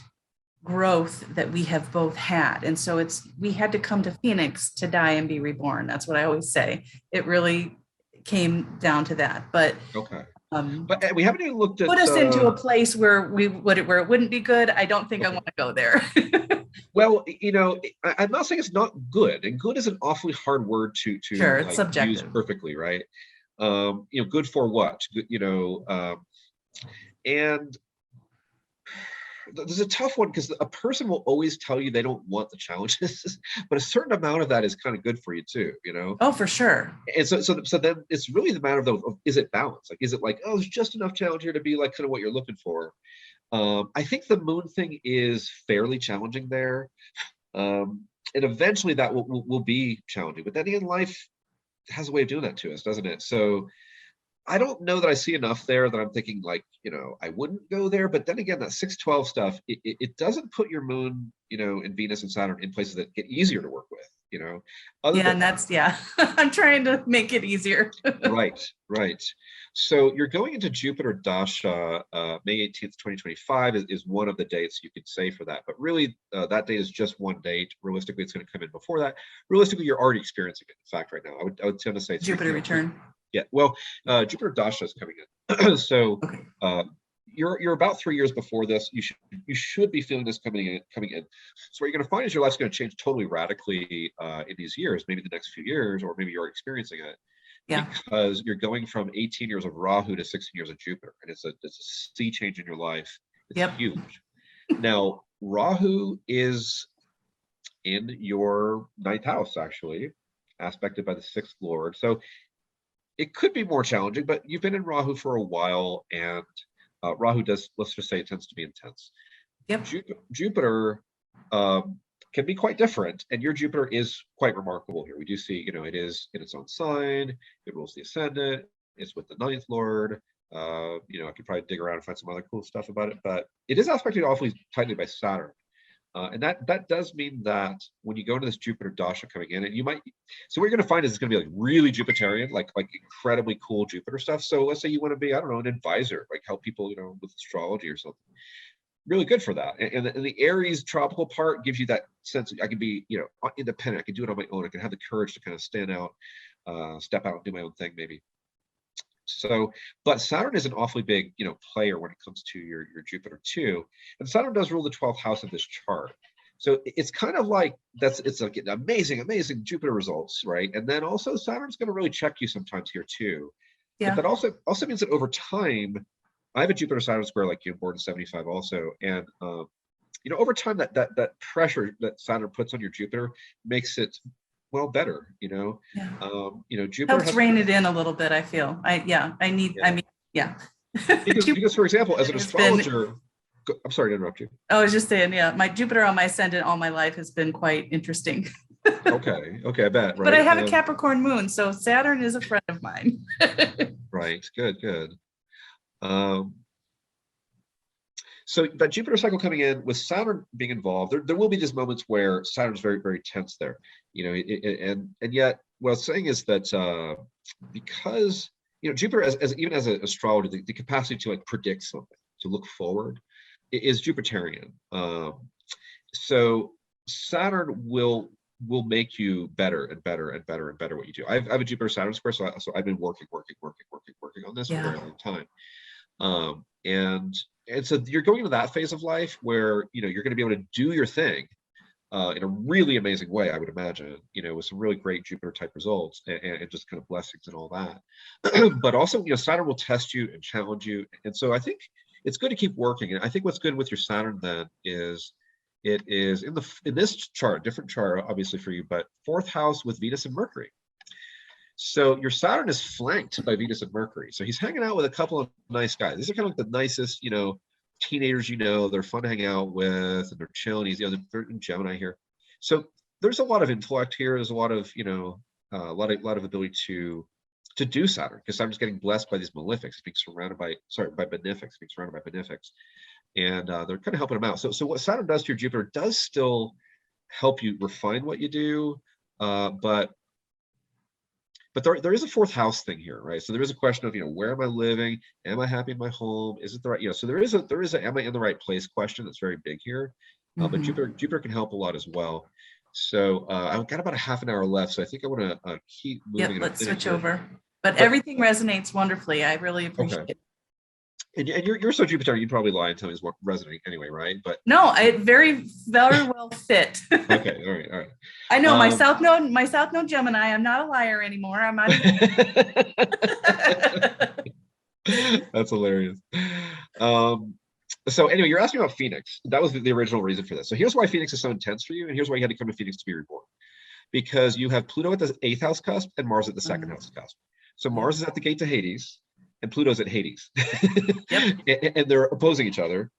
growth that we have both had. And so we had to come to Phoenix to die and be reborn. That's what I always say. It really came down to that. But okay. But we haven't even looked at put us into a place where where it wouldn't be good. I don't think I want to go there. Well, I'm not saying it's not good, and good is an awfully hard word to sure, it's subjective. Use perfectly, right? Good for what? And there's a tough one because a person will always tell you they don't want the challenges, but a certain amount of that is kind of good for you too, Oh, for sure. And so then it's really the matter of is it balanced? Like, is it like, oh, there's just enough challenge here to be like kind of what you're looking for? I think the moon thing is fairly challenging there. And eventually that will be challenging, but then again, life has a way of doing that to us, doesn't it? So I don't know that I see enough there that I'm thinking like, I wouldn't go there. But then again, that 6-12 stuff, it doesn't put your moon, in Venus and Saturn in places that get easier to work with, and that's, I'm trying to make it easier. Right. So you're going into Jupiter Dasha, May 18th, 2025 is one of the dates you could say for that. But really, that date is just one date. Realistically, it's going to come in before that. Realistically, you're already experiencing it. In fact, right now, I would tend to say Jupiter return. Yeah, well, Jupiter Dasha is coming in. So okay. You're about 3 years before this. You should be feeling this coming in. So what you're going to find is your life's going to change totally radically in these years, maybe the next few years, or maybe you're experiencing it. Yeah. Because you're going from 18 years of Rahu to 16 years of Jupiter, and it's a sea change in your life. It's huge. Now, Rahu is in your 9th house, actually, aspected by the 6th Lord. So it could be more challenging, but you've been in Rahu for a while, and Rahu does, let's just say, it tends to be intense. Yep. Jupiter can be quite different, and your Jupiter is quite remarkable here. We do see, it is in its own sign, it rules the ascendant, it's with the 9th Lord. I could probably dig around and find some other cool stuff about it, but it is aspected awfully tightly by Saturn. And that does mean that when you go into this Jupiter Dasha coming in, and so what you're going to find is it's going to be like really Jupiterian, like incredibly cool Jupiter stuff. So let's say you want to be, I don't know, an advisor, like help people, with astrology or something. Really good for that. And the Aries tropical part gives you that sense I can be, independent. I can do it on my own. I can have the courage to kind of stand out, step out and do my own thing, maybe. So, but Saturn is an awfully big, player when it comes to your Jupiter too. And Saturn does rule the 12th house of this chart. So it's kind of like it's like amazing Jupiter results, right? And then also Saturn's going to really check you sometimes here too. Yeah. But that also means that over time, I have a Jupiter Saturn square like you, born in 75 also. And, over time that pressure that Saturn puts on your Jupiter makes it Yeah. better, Jupiter Helps has rein it in a little bit, I feel. because for example, as an has been, astrologer, I'm sorry to interrupt you. I was just saying, my Jupiter on my ascendant all my life has been quite interesting. Okay, I bet, right? But I have a Capricorn moon, so Saturn is a friend of mine. Right, good. So that Jupiter cycle coming in with Saturn being involved, there will be these moments where Saturn's very, very tense there, and yet what I'm saying is that because Jupiter as even as an astrologer, the capacity to like predict something, to look forward, is Jupiterian. So Saturn will make you better and better and better and better what you do. I have a Jupiter Saturn square, so I've been working on this for a very long time. And so you're going into that phase of life where you're going to be able to do your thing in a really amazing way, I would imagine, with some really great Jupiter type results and just kind of blessings and all that. But also, Saturn will test you and challenge you, and so I think it's good to keep working. And I think what's good with your Saturn then is it is in this chart, different chart obviously for you, but fourth house with Venus and Mercury. So your Saturn is flanked by Venus and Mercury. So he's hanging out with a couple of nice guys. These are kind of like the nicest, teenagers, they're fun to hang out with, and they're chilling. He's, they're in Gemini here. So there's a lot of intellect here. There's a lot of, a lot of ability to do Saturn, because Saturn's getting blessed by these malefics, being surrounded by benefics, being surrounded by benefics. And they're kind of helping him out. So what Saturn does to your Jupiter does still help you refine what you do, but there is a fourth house thing here, right? So there is a question of, where am I living? Am I happy in my home? Is it the right, so there is a am I in the right place question that's very big here. But Jupiter can help a lot as well. So I've got about a half an hour left, so I think I want to keep moving. Let's switch over. But everything resonates wonderfully. I really appreciate it. And you're so Jupiter, you'd probably lie and tell me it's resonating anyway, right? But no, it very, very well fit. Okay, all right. I know my South Node Gemini. I'm not a liar anymore. I'm not. That's hilarious. So anyway, you're asking about Phoenix. That was the original reason for this. So here's why Phoenix is so intense for you, and here's why you had to come to Phoenix to be reborn. Because you have Pluto at the 8th house cusp and Mars at the 2nd house cusp. So Mars is at the gate to Hades, and Pluto's at Hades. Yep. and they're opposing each other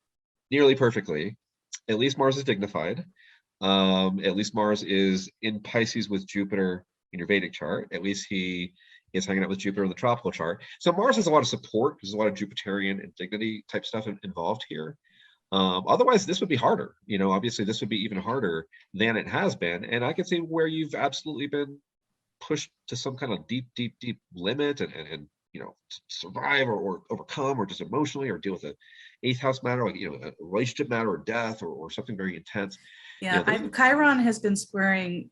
nearly perfectly. At least Mars is dignified. At least Mars is in Pisces with Jupiter in your Vedic chart. At least he is hanging out with Jupiter in the tropical chart. So Mars has a lot of support. There's a lot of Jupiterian and dignity type stuff involved here. Otherwise, this would be harder. Obviously, this would be even harder than it has been. And I can see where you've absolutely been pushed to some kind of deep limit and survive or overcome, or just emotionally, or deal with an 8th house matter, like a relationship matter, or death, or something very intense. Yeah, Chiron has been squaring,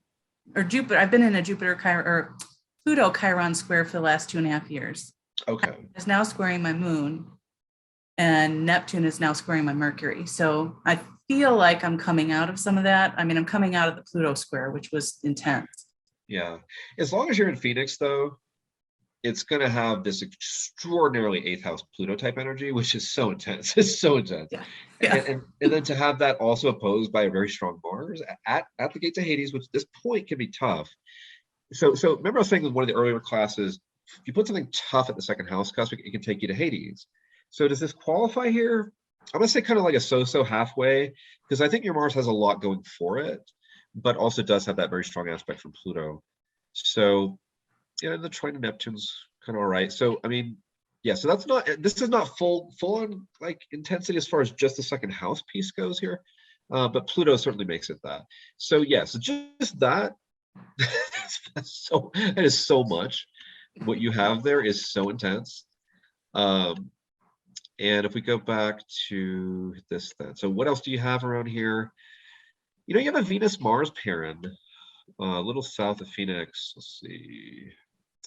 or Jupiter. I've been in a Jupiter Chiron or Pluto Chiron square for the last 2.5 years. Okay. It's now squaring my moon, and Neptune is now squaring my Mercury. So I feel like I'm coming out of some of that. I mean, I'm coming out of the Pluto square, which was intense. Yeah. As long as you're in Phoenix, though, it's going to have this extraordinarily 8th house Pluto type energy, which is so intense. It's so intense. Yeah. And then to have that also opposed by a very strong Mars at the gates of Hades, which at this point can be tough. So remember I was saying in one of the earlier classes, if you put something tough at the 2nd house cusp, it can take you to Hades. So does this qualify here? I'm going to say kind of like a so-so halfway, because I think your Mars has a lot going for it, but also does have that very strong aspect from Pluto. So the trine of Neptune's kind of all right. So I mean, yeah, so this is not full on like intensity as far as just the 2nd house piece goes here, but Pluto certainly makes it that. So yes, just that that is so much. What you have there is so intense. And if we go back to this then, so what else do you have around here? You have a Venus-Mars parent, a little south of Phoenix. Let's see.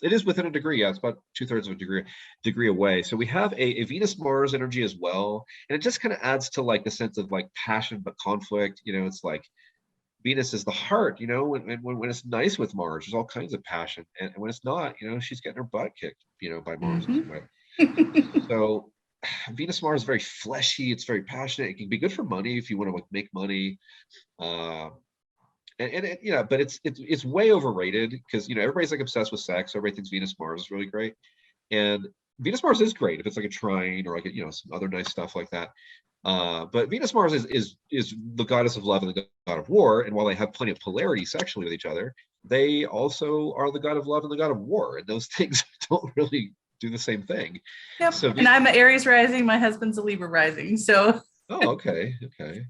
It is within a degree. Yeah, it's about 2/3 of a degree away. So we have a Venus-Mars energy as well. And it just kind of adds to like the sense of like passion, but conflict. It's like Venus is the heart, when it's nice with Mars, there's all kinds of passion. And when it's not, she's getting her butt kicked, by Mars. So Venus Mars is very fleshy. It's very passionate. It can be good for money if you want to like make money. And it, but it's way overrated because everybody's like obsessed with sex. Everybody thinks Venus Mars is really great, and Venus Mars is great if it's like a trine or like some other nice stuff like that. But Venus Mars is the goddess of love and the god of war, and while they have plenty of polarity sexually with each other, they also are the god of love and the god of war, and those things don't really do the same thing. Yep. So and I'm an Aries rising. My husband's a Libra rising, so. Oh, okay.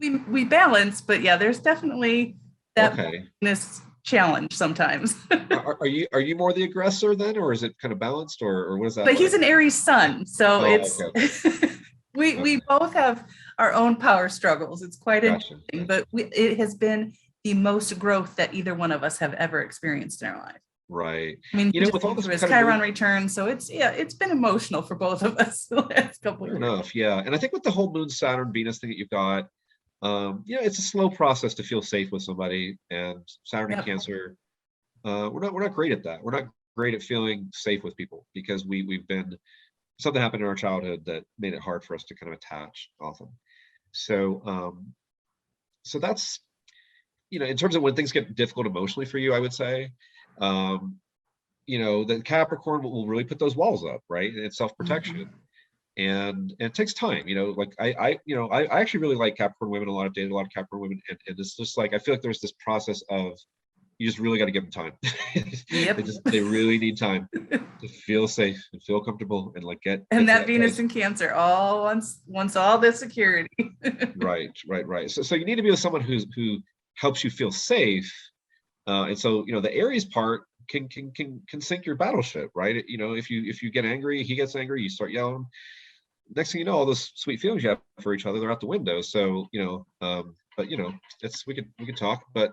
We balance, but yeah, there's definitely that Venus challenge sometimes. Are you more the aggressor then, or is it kind of balanced, or what is that? But like? He's an Aries sun, so it's okay. we both have our own power struggles. It's quite interesting, but it has been the most growth that either one of us have ever experienced in our life. Right. I mean, with all this his Chiron return, so it's been emotional for both of us the last couple of years. Enough, yeah. And I think with the whole Moon Saturn Venus thing that you've got, it's a slow process to feel safe with somebody. And Saturn and Cancer, we're not great at that. We're not great at feeling safe with people because we've been something happened in our childhood that made it hard for us to kind of attach often. So so that's in terms of when things get difficult emotionally for you, I would say. The Capricorn will really put those walls up, right? And it's self-protection. And it takes time, like I actually really like Capricorn women. Dated a lot of Capricorn women, and it's just like I feel like there's this process of you just really got to give them time. Yep. they really need time to feel safe and feel comfortable and like get that Venus and Cancer all wants all the security. Right. So you need to be with someone who helps you feel safe. And so the Aries part can sink your battleship, right? If you get angry, he gets angry, you start yelling. Next thing you know, all those sweet feelings you have for each other, they're out the window. So but we could talk. But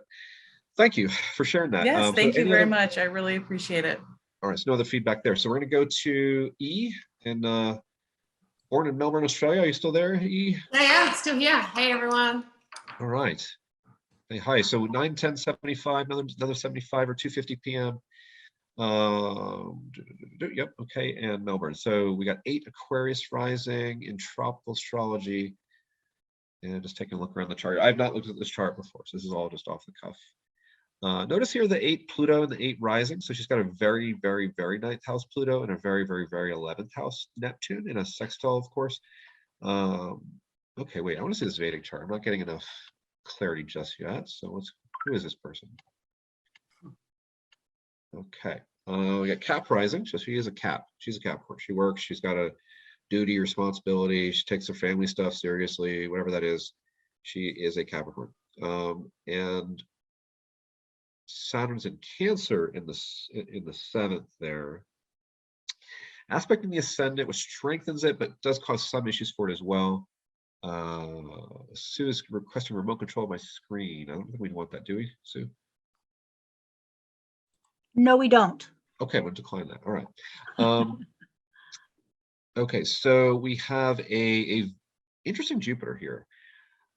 thank you for sharing that. Yes, thank you very much. I really appreciate it. All right, so no other feedback there. So we're going to go to E and born in Melbourne, Australia. Are you still there, E? I am still here. Hey, everyone. All right. Hey, hi. So 9:10:75, another 75 or 2:50 p.m. Yep. Okay. And Melbourne. So we got 8 Aquarius rising in tropical astrology. And just taking a look around the chart. I've not looked at this chart before, so this is all just off the cuff. Notice here the 8 Pluto and the 8 rising. So she's got a very, very, very 9th house Pluto and a very, very, very 11th house Neptune in a sextile, of course. Okay, wait, I want to see this Vedic chart. I'm not getting enough clarity just yet. So who is this person? Okay, we got Cap rising. So she is a Cap. She's a Capricorn. She works. She's got a duty, responsibility. She takes her family stuff seriously, whatever that is. She is a Capricorn. And Saturn's in Cancer in the 7th there. Aspect in the ascendant, which strengthens it, but does cause some issues for it as well. Sue is requesting remote control of my screen. I don't think we'd want that, do we, Sue? No, we don't. Okay, I'm going to decline that. All right. Okay, so we have a interesting Jupiter here.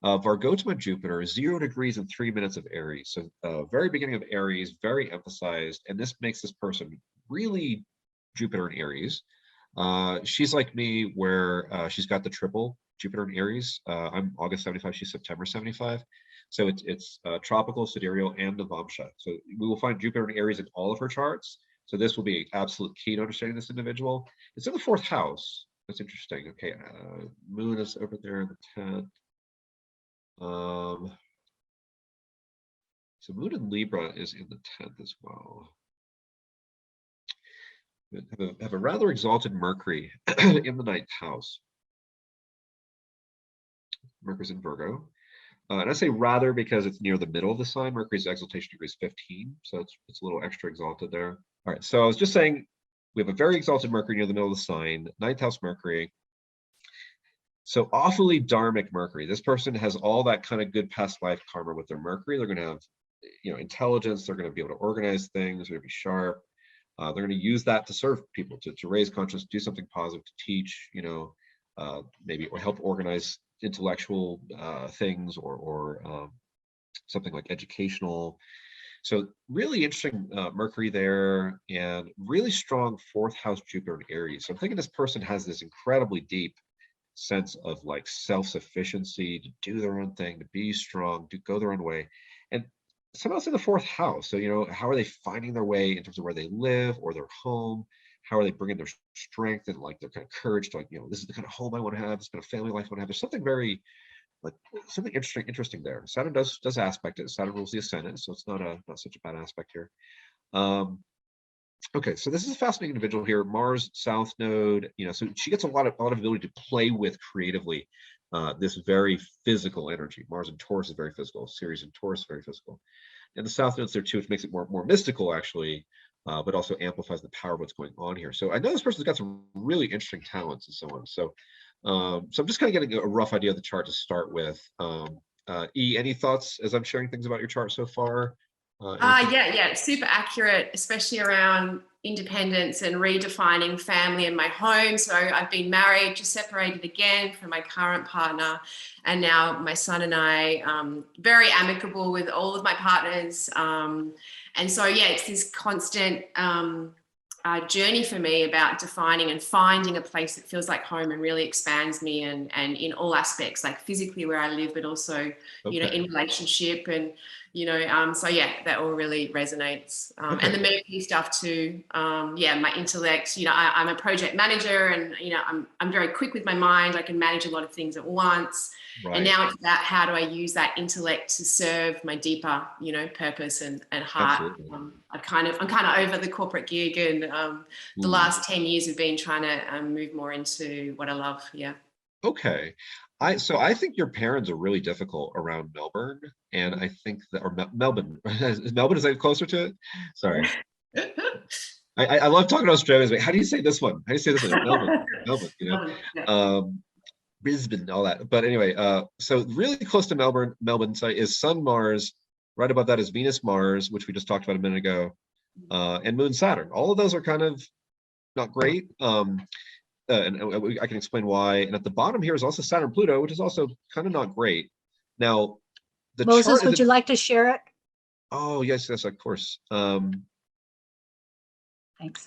Vargotama Jupiter, 0 degrees and 3 minutes of Aries. So very beginning of Aries, very emphasized, and this makes this person really Jupiter in Aries. She's like me where she's got the triple Jupiter in Aries. I'm August 75, she's September 75. So it's tropical, sidereal, and Navamsha. So we will find Jupiter in Aries in all of her charts. So this will be an absolute key to understanding this individual. It's in the 4th house. That's interesting. Okay, Moon is over there in the 10th. So Moon in Libra is in the 10th as well. Have a rather exalted Mercury in the 9th house. Mercury's in Virgo. And I say rather because it's near the middle of the sign. Mercury's exaltation degree is 15, so it's a little extra exalted there. All right, so I was just saying we have a very exalted Mercury near the middle of the sign, 9th house Mercury. So awfully dharmic Mercury. This person has all that kind of good past life karma with their Mercury. They're going to have, intelligence. They're going to be able to organize things. They're going to be sharp. They're going to use that to serve people, to raise consciousness, do something positive, to teach, maybe or help organize intellectual things or something like educational. So really interesting Mercury there, and really strong 4th house Jupiter in Aries. So I'm thinking this person has this incredibly deep sense of like self-sufficiency, to do their own thing, to be strong, to go their own way. And somehow it's in the fourth house. So, how are they finding their way in terms of where they live or their home? How are they bringing their strength and like their kind of courage to like, this is the kind of home I want to have. This kind of family life I want to have. There's something very like something interesting there. Saturn does aspect it. Saturn rules the ascendant, so it's not such a bad aspect here. Okay, so this is a fascinating individual here. Mars South Node, so she gets a lot of ability to play with creatively this very physical energy. Mars in Taurus is very physical. Ceres in Taurus is very physical, and the South Node's there too, which makes it more mystical actually, but also amplifies the power of what's going on here. So I know this person's got some really interesting talents and so on. So, so I'm just kind of getting a rough idea of the chart to start with. Any thoughts as I'm sharing things about your chart so far? Yeah, super accurate, especially around independence and redefining family and my home. So I've been married, just separated again from my current partner, and now my son and I, very amicable with all of my partners. And so, yeah, it's this constant journey for me about defining and finding a place that feels like home and really expands me and in all aspects, like physically where I live, but also, in relationship and, so yeah, that all really resonates. And the Mercury stuff too. My intellect, I'm a project manager and, I'm very quick with my mind. I can manage a lot of things at once. Right. And now it's about how do I use that intellect to serve my deeper, purpose and heart. I'm kind of over the corporate gig, and the last 10 years have been trying to move more into what I love. Yeah. Okay. I think your parents are really difficult around Melbourne, and I think that, or Melbourne, is that closer to it? Sorry. I love talking to Australians, but how do you say this one? How do you say this one? Melbourne, Brisbane, all that. But anyway, so really close to Melbourne site is Sun Mars. Right above that is Venus Mars, which we just talked about a minute ago, and Moon Saturn. All of those are kind of not great. And I can explain why. And at the bottom here is also Saturn Pluto, which is also kind of not great. Now, the Moses, would you like to share it? Oh, yes, of course. Thanks.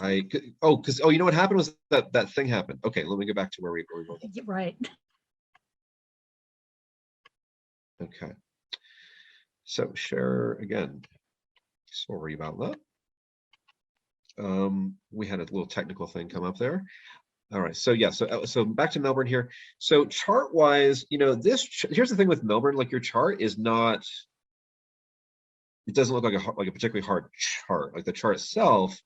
You know what happened was that thing happened. Okay, let me go back to where we were. Right. Okay. So share again. Sorry about that. We had a little technical thing come up there. All right. So yeah. So back to Melbourne here. So chart wise, here's the thing with Melbourne. Like your chart is not. It doesn't look like a particularly hard chart. Like the chart itself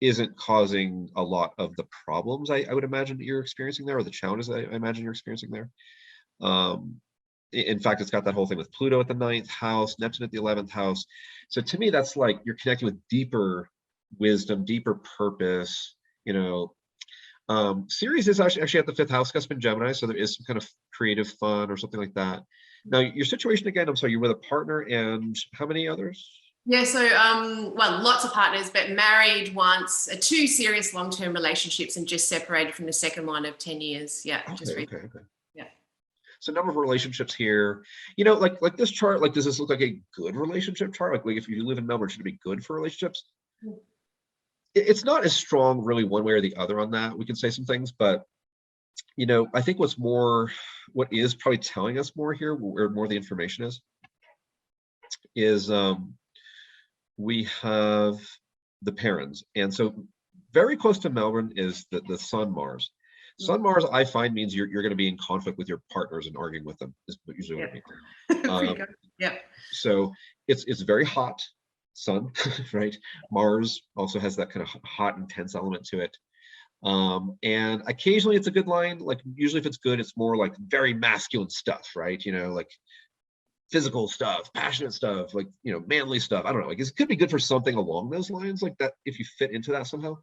isn't causing a lot of the problems I would imagine that you're experiencing there, or the challenges I imagine you're experiencing there. In fact, it's got that whole thing with Pluto at the 9th house, Neptune at the 11th house. So to me, that's like you're connecting with deeper wisdom, deeper purpose. Ceres is actually at the 5th house, cusp in Gemini, so there is some kind of creative fun or something like that. Now, your situation again, I'm sorry, you're with a partner and how many others? Yeah, so lots of partners, but married once, 2 serious long-term relationships, and just separated from the second one of 10 years. Yeah, okay. Yeah. So number of relationships here, like this chart, like does this look like a good relationship chart? Like if you live in Melbourne, should it be good for relationships? It's not as strong really one way or the other on that. We can say some things, but I think what is probably telling us more here, where more the information is we have the parents. And so very close to Melbourne is the Sun Mars. Sun Mars, I find, means you're going to be in conflict with your partners and arguing with them, is usually what it means. Yeah. So it's very hot, Sun, right? Mars also has that kind of hot, intense element to it. And occasionally it's a good line. Like usually if it's good, it's more like very masculine stuff, right? Like physical stuff, passionate stuff, like, manly stuff. I don't know, like it could be good for something along those lines, like that, if you fit into that somehow.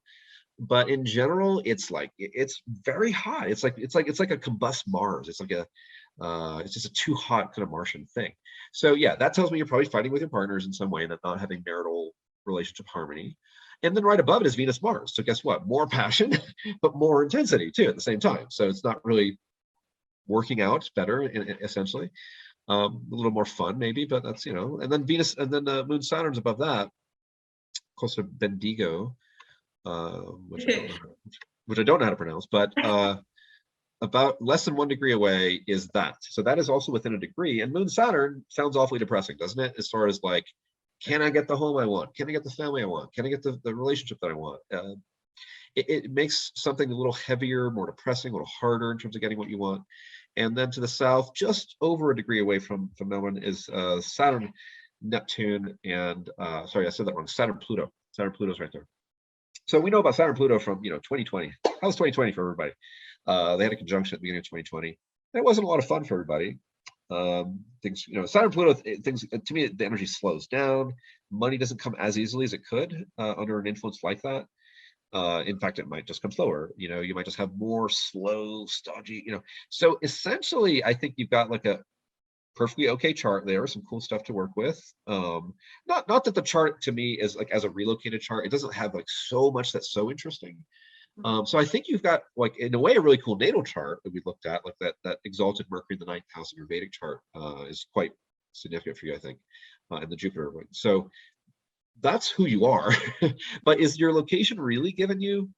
But in general, it's very hot. It's like a combust Mars. It's like it's just a too hot kind of Martian thing. So yeah, that tells me you're probably fighting with your partners in some way and not having marital relationship harmony. And then right above it is Venus Mars. So guess what? More passion, but more intensity too at the same time. So it's not really working out better, essentially. A little more fun maybe, but that's, and then Venus, and then Moon Saturn's above that, close to Bendigo, which I don't know how to pronounce, but about less than 1 degree away is that. So that is also within a degree. And Moon Saturn sounds awfully depressing, doesn't it? As far as like Can I get the home I want? Can I get the family I want? Can I get the relationship that I want? It makes something a little heavier, more depressing, a little harder in terms of getting what you want. And then to the south, just over a degree away from Melbourne, is Saturn, Neptune, and sorry, I said that wrong. Saturn, Pluto. Saturn, Pluto's right there. So we know about Saturn, Pluto from 2020. How was 2020 for everybody? They had a conjunction at the beginning of 2020. And it wasn't a lot of fun for everybody. Things, Saturn, Pluto, things, to me, the energy slows down. Money doesn't come as easily as it could under an influence like that. In fact, it might just come slower. You might just have more slow, stodgy, So essentially, I think you've got like a perfectly okay chart there, some cool stuff to work with. Not that the chart to me is like as a relocated chart, it doesn't have like so much that's so interesting. So I think you've got like in a way a really cool natal chart that we looked at, like that exalted Mercury in the ninth house of your Vedic chart is quite significant for you, I think, in the Jupiter. So that's who you are. But is your location really giving you,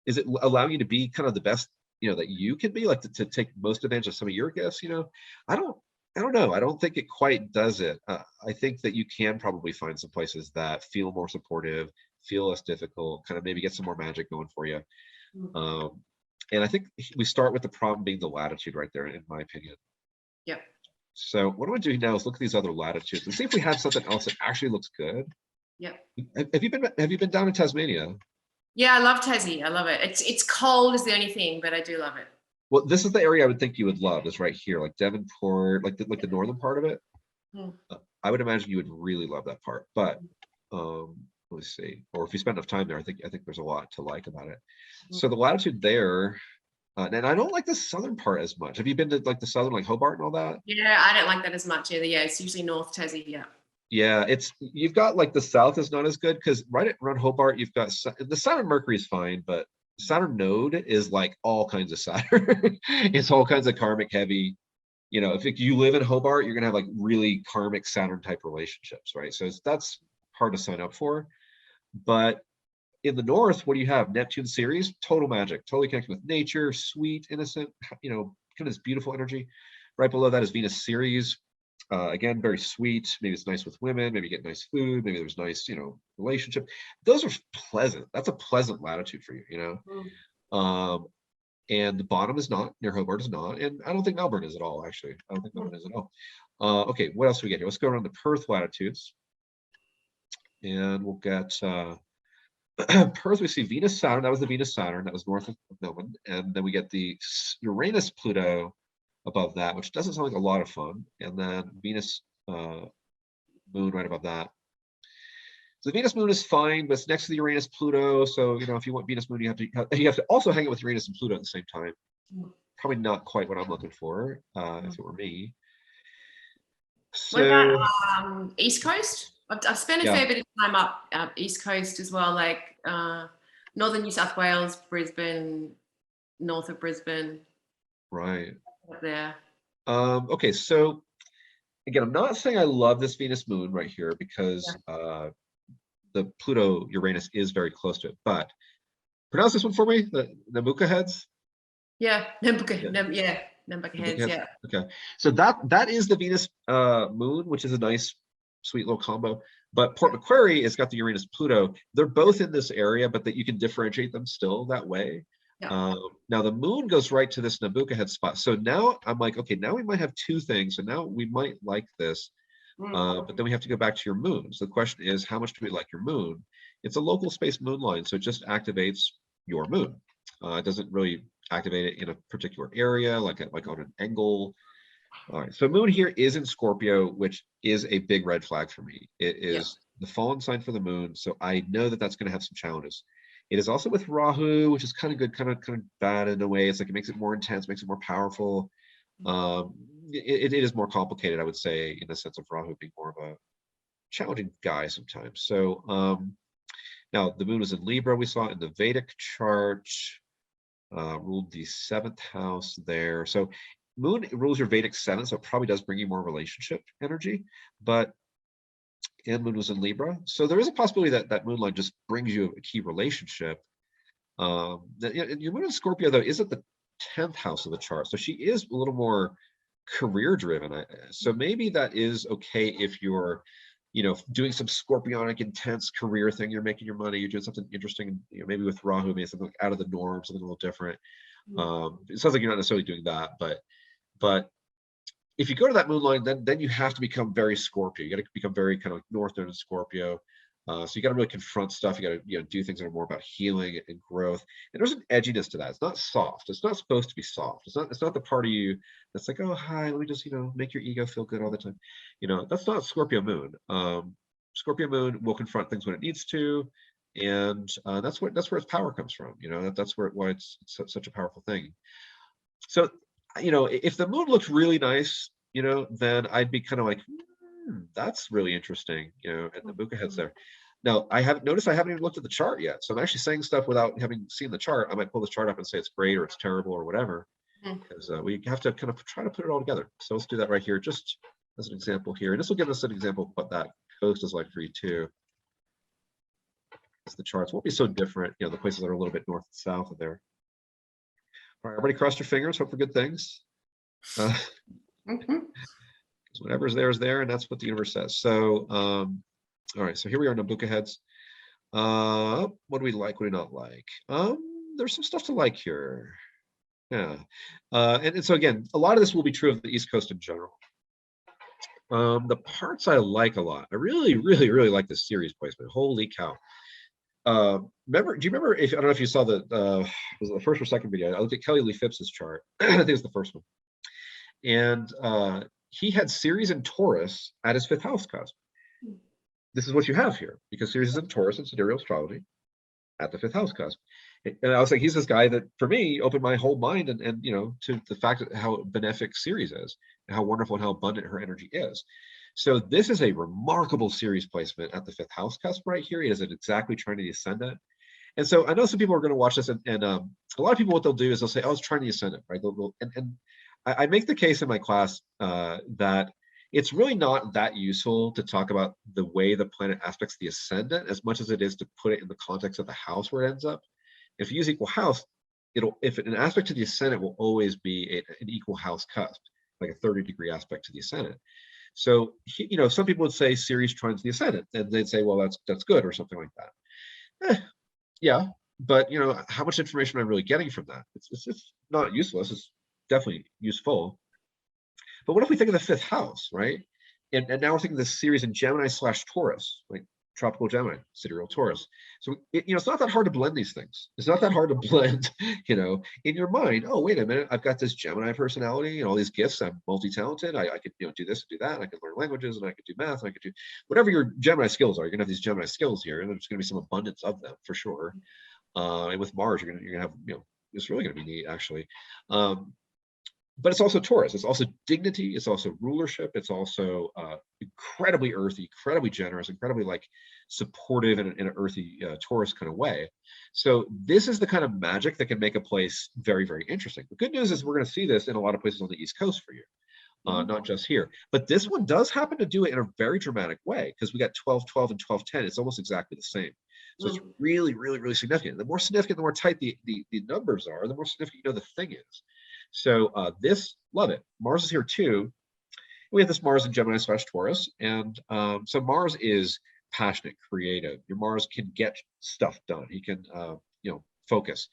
is it allowing you to be kind of the best that you can be, like to take most advantage of some of your gifts? I don't know. I don't think it quite does it. I think that you can probably find some places that feel more supportive, feel less difficult, kind of maybe get some more magic going for you. And I think we start with the problem being the latitude right there, in my opinion. Yep. So what I'm going to do now is look at these other latitudes and see if we have something else that actually looks good. Yep. Have you been down in Tasmania? Yeah, I love Tassie. I love it. It's cold is the only thing, but I do love it. Well, this is the area I would think you would love, is right here, like Devonport, like the northern part of it. I would imagine you would really love that part. But let's see. Or if you spend enough time there, I think there's a lot to like about it. So the latitude there, and I don't like the southern part as much. Have you been to like the southern, like Hobart and all that? Yeah, I don't like that as much either. Yeah, it's usually North Tassie. Yeah. Yeah, you've got like the south is not as good because right around Hobart you've got the Saturn Mercury is fine, but Saturn node is like all kinds of Saturn. It's all kinds of karmic heavy. If you live in Hobart, you're gonna have like really karmic Saturn type relationships, right? So that's hard to sign up for. But in the north, what do you have? Neptune Ceres, total magic, totally connected with nature, sweet, innocent, kind of this beautiful energy. Right below that is Venus Ceres. Again, very sweet. Maybe it's nice with women. Maybe you get nice food. Maybe there's nice, relationship. Those are pleasant. That's a pleasant latitude for you, And the bottom is not, near Hobart is not. And I don't think Melbourne is at all, actually. I don't think Melbourne is at all. Okay, what else do we get here? Let's go around the Perth latitudes. And we'll get Perth, we see Venus, Saturn. That was the Venus, Saturn. That was north of Melbourne. And then we get the Uranus, Pluto above that, which doesn't sound like a lot of fun. And then Venus, Moon right above that. So the Venus Moon is fine, but it's next to the Uranus Pluto. So if you want Venus Moon, you have to also hang it with Uranus and Pluto at the same time. Probably not quite what I'm looking for if it were me. So, what about East Coast? I've spent a fair bit of time up East Coast as well, like northern New South Wales, Brisbane, north of Brisbane. Right. Up there. Okay, so again, I'm not saying I love this Venus Moon right here because the Pluto Uranus is very close to it, but pronounce this one for me, the Nambucca heads. Yeah, Nambucca heads. Yeah. Okay, so that is the Venus Moon, which is a nice, sweet little combo. But Port Macquarie has got the Uranus Pluto. They're both in this area, but that you can differentiate them still that way. Yeah. Now the moon goes right to this Nambucca head spot. So now I'm like, okay, now we might have two things. So now we might like this, but then we have to go back to your moon. So the question is, how much do we like your moon? It's a local space moon line, so it just activates your moon. It doesn't really activate it in a particular area, like on an angle. All right, so moon here is in Scorpio, which is a big red flag for me. It is the fallen sign for the moon, so I know that that's going to have some challenges. It is also with Rahu, which is kind of good, kind of bad in a way. It's like it makes it more intense, makes it more powerful. It is more complicated, I would say, in the sense of Rahu being more of a challenging guy sometimes. So now the moon is in Libra. We saw in the Vedic chart, ruled the 7th house there. So moon rules your Vedic 7th, so it probably does bring you more relationship energy. But and moon was in Libra, so there is a possibility that that moon line just brings you a key relationship. Your moon in Scorpio though is at the 10th house of the chart, so she is a little more career driven. So maybe that is okay if you're doing some scorpionic, intense career thing. You're making your money. You're doing something interesting, maybe with Rahu, maybe something like out of the norm, something a little different. It sounds like you're not necessarily doing that, but if you go to that moon line, then you have to become very Scorpio. You got to become very kind of like North Node Scorpio. So you got to really confront stuff. You got to do things that are more about healing and growth. And there's an edginess to that. It's not soft. It's not supposed to be soft. It's not the part of you that's like, oh hi, let me just make your ego feel good all the time. That's not Scorpio moon. Scorpio moon will confront things when it needs to, and that's where its power comes from. That's why it's such a powerful thing. So if the moon looks really nice, then I'd be kind of like, that's really interesting, and the Buka heads there. Now, I haven't even looked at the chart yet. So I'm actually saying stuff without having seen the chart. I might pull the chart up and say it's great or it's terrible or whatever, because we have to kind of try to put it all together. So let's do that right here, just as an example here. And this will give us an example of what that coast is like for you too. The charts won't be so different, the places that are a little bit north and south of there. All right, everybody cross your fingers, hope for good things. Whatever's there is there, and that's what the universe says. So, all right, so here we are, Nabucco heads. What do we like? What do we not like? There's some stuff to like here. Yeah. And so again, a lot of this will be true of the East Coast in general. The parts I like a lot. I really, really, really like this series placement. Holy cow. Do you remember I don't know if you saw was it the first or second video? I looked at Kelly Lee Phipps's chart. I think it's the first one. And he had Ceres in Taurus at his 5th house cusp. This is what you have here, because Ceres is in Taurus in sidereal astrology at the 5th house cusp. And I was like, he's this guy that, for me, opened my whole mind and to the fact that how benefic Ceres is, and how wonderful and how abundant her energy is. So this is a remarkable Ceres placement at the 5th house cusp right here. It is exactly trying to the ascendant. And so I know some people are going to watch this, and a lot of people, what they'll do is they'll say, oh, it's trying the ascendant, right? And I make the case in my class that it's really not that useful to talk about the way the planet aspects the ascendant as much as it is to put it in the context of the house where it ends up. If you use equal house, if an aspect to the ascendant will always be an equal house cusp, like a 30-degree aspect to the ascendant. So, some people would say Ceres trines the ascendant, and they'd say, well, that's good or something like that. Yeah, but how much information am I really getting from that? It's not useless. It's definitely useful. But what if we think of the 5th house, right? And now we're thinking of this Ceres in Gemini/Taurus, like tropical Gemini, sidereal Taurus. So it's not that hard to blend these things. It's not that hard to blend, in your mind. Oh, wait a minute, I've got this Gemini personality and all these gifts. I'm multi-talented. I could do this and do that. And I could learn languages, and I could do math, and I could do whatever your Gemini skills are. You're gonna have these Gemini skills here, and there's gonna be some abundance of them for sure. And with Mars, you're gonna have, it's really gonna be neat actually. But it's also Taurus. It's also dignity. It's also rulership. It's also incredibly earthy, incredibly generous, incredibly supportive in an earthy Taurus kind of way. So this is the kind of magic that can make a place very, very interesting. The good news is we're going to see this in a lot of places on the East Coast for you, not just here. But this one does happen to do it in a very dramatic way, because we got 12-12 and 12-10. It's almost exactly the same. So it's really, really, really significant. The more significant, the more tight the numbers are, the more significant the thing is. So love it. Mars is here too. We have this Mars in Gemini/Taurus. And so Mars is passionate, creative. Your Mars can get stuff done. He can, focus.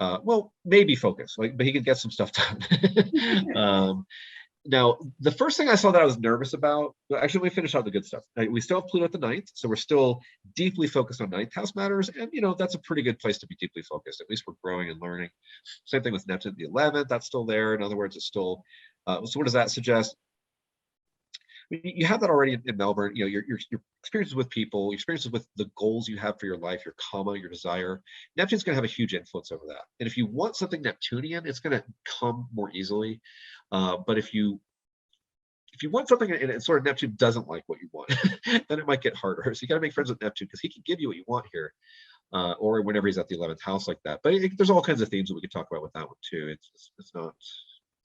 Well, maybe focus, but he can get some stuff done. Now, the first thing I saw that I was nervous about, actually, we finished out the good stuff. We still have Pluto at the 9th, so we're still deeply focused on 9th house matters. And, that's a pretty good place to be deeply focused. At least we're growing and learning. Same thing with Neptune at the 11th. That's still there. In other words, it's still, so what does that suggest? You have that already in Melbourne. Your experiences with people, your experiences with the goals you have for your life, your karma, your desire. Neptune's going to have a huge influence over that. And if you want something Neptunian, it's going to come more easily. But if you want something and sort of Neptune doesn't like what you want, then it might get harder. So you got to make friends with Neptune, because he can give you what you want here, or whenever he's at the 11th house like that. But there's all kinds of themes that we could talk about with that one too. It's not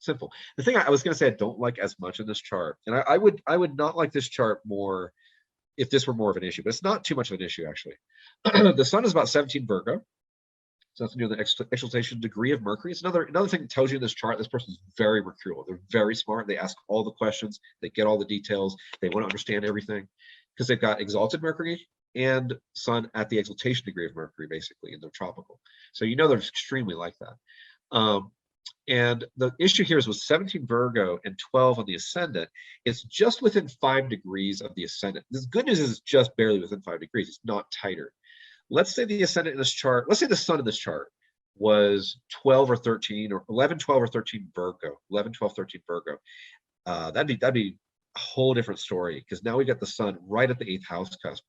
simple. The thing I was going to say I don't like as much in this chart, and I would not like this chart more if this were more of an issue, but it's not too much of an issue actually. The sun is about 17 Virgo. So that's near the exaltation degree of Mercury. It's another thing that tells you in this chart, this person's very mercurial. They're very smart. They ask all the questions. They get all the details. They want to understand everything. because they've got exalted Mercury and Sun at the exaltation degree of Mercury, basically, and they're tropical. So you know they're extremely like that. And the issue here is with 17 Virgo and 12 on the ascendant, it's just within 5 degrees of the ascendant. The good news is it's just barely within 5 degrees. It's not tighter. Let's say the ascendant in this chart, let's say the Sun in this chart was 12 or 13 or 11, 12 or 13 Virgo, 11, 12, 13 Virgo. That'd be a whole different story, because now we got the Sun right at the 8th house cusp.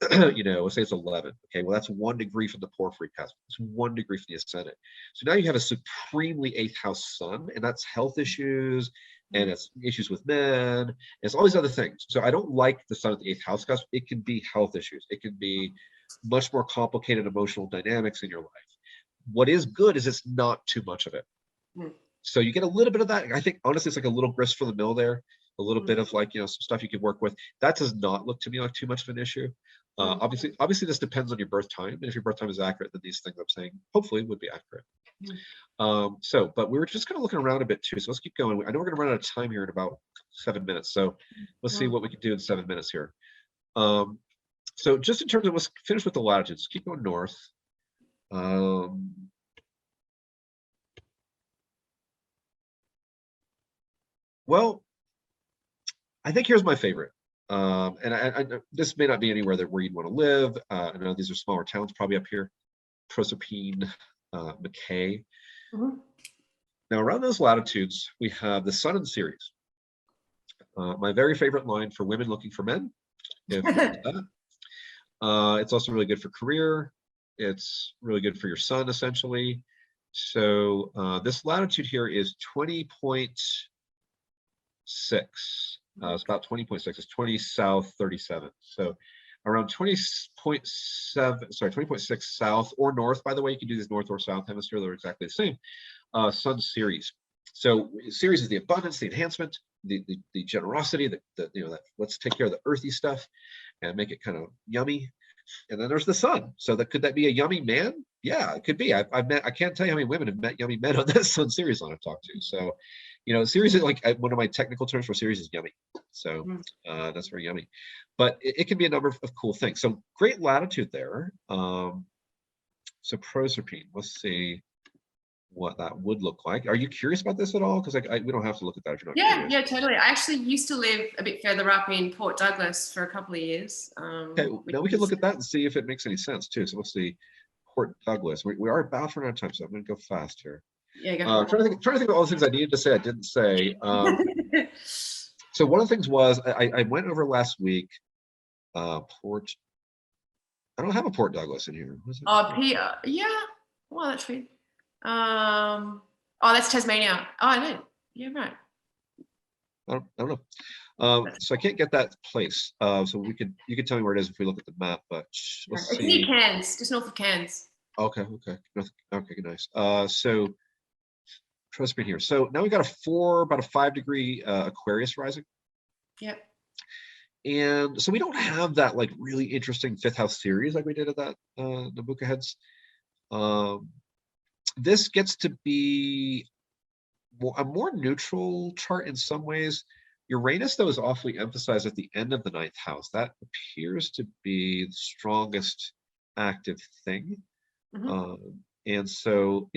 Let's say it's 11. Okay, well, that's 1 degree from the porphyry cusp. It's 1 degree from the ascendant. So now you have a supremely 8th house Sun, and that's health issues, and it's issues with men, and it's all these other things. So I don't like the Sun at the 8th house cusp. It can be health issues. It can be much more complicated emotional dynamics in your life. What is good is it's not too much of it. So you get a little bit of that. I think honestly, it's like a little grist for the mill there, a little bit of like, some stuff you could work with. That does not look to me like too much of an issue. Obviously this depends on your birth time, and if your birth time is accurate, then these things I'm saying hopefully would be accurate. But we were just kind of looking around a bit too, so let's keep going. I know we're going to run out of time here in about 7 minutes, so let's see what we can do in 7 minutes here. So just in terms of, let's finish with the latitudes. Keep going north. Well, I think here's my favorite. And this may not be anywhere where you'd want to live. I know these are smaller towns probably up here. Proserpine, McKay. Now around those latitudes, we have the Sun in Ceres. My very favorite line for women looking for men. If that. It's also really good for career. It's really good for your Sun, essentially. So this latitude here is 20.6. It's about 20.6. It's 20 south, 37. So around 20.7, sorry, 20.6 south or north. By the way, you can do this north or south hemisphere. They're exactly the same. Sun Ceres. So Ceres is the abundance, the enhancement, the generosity, that let's take care of the earthy stuff and make it kind of yummy. And then there's the Sun. So could that be a yummy man? Yeah, it could be. I can't tell you how many women have met yummy men on that Sun Ceres line I've talked to. So, Ceres is like one of my technical terms for Ceres is yummy. So that's very yummy. But it can be a number of cool things. So great latitude there. So Proserpine, let's see what that would look like. Are you curious about this at all? Because we don't have to look at that if you're not curious. Yeah, totally. I actually used to live a bit further up in Port Douglas for a couple of years. Okay, now we can look at that and see if it makes any sense too. So let's see, Port Douglas. We are about to run out of time, so I'm going to go fast here. Yeah, go. Trying to think of all the things I needed to say I didn't say. So one of the things was I went over last week. Port. I don't have a Port Douglas in here. Yeah. Well, that's weird. That's Tasmania. Oh, I know. Yeah, right. I don't know. So I can't get that place. So you could tell me where it is if we look at the map. But let's see. It's near Cairns, just north of Cairns. Okay, nice. So Proserpine here. So now we got about a 5 degree Aquarius rising. Yep. And so we don't have that like really interesting 5th house series like we did at that Nabucco heads. This gets to be a more neutral chart in some ways. Uranus, though, is awfully emphasized at the end of the 9th house. That appears to be the strongest active thing. And so,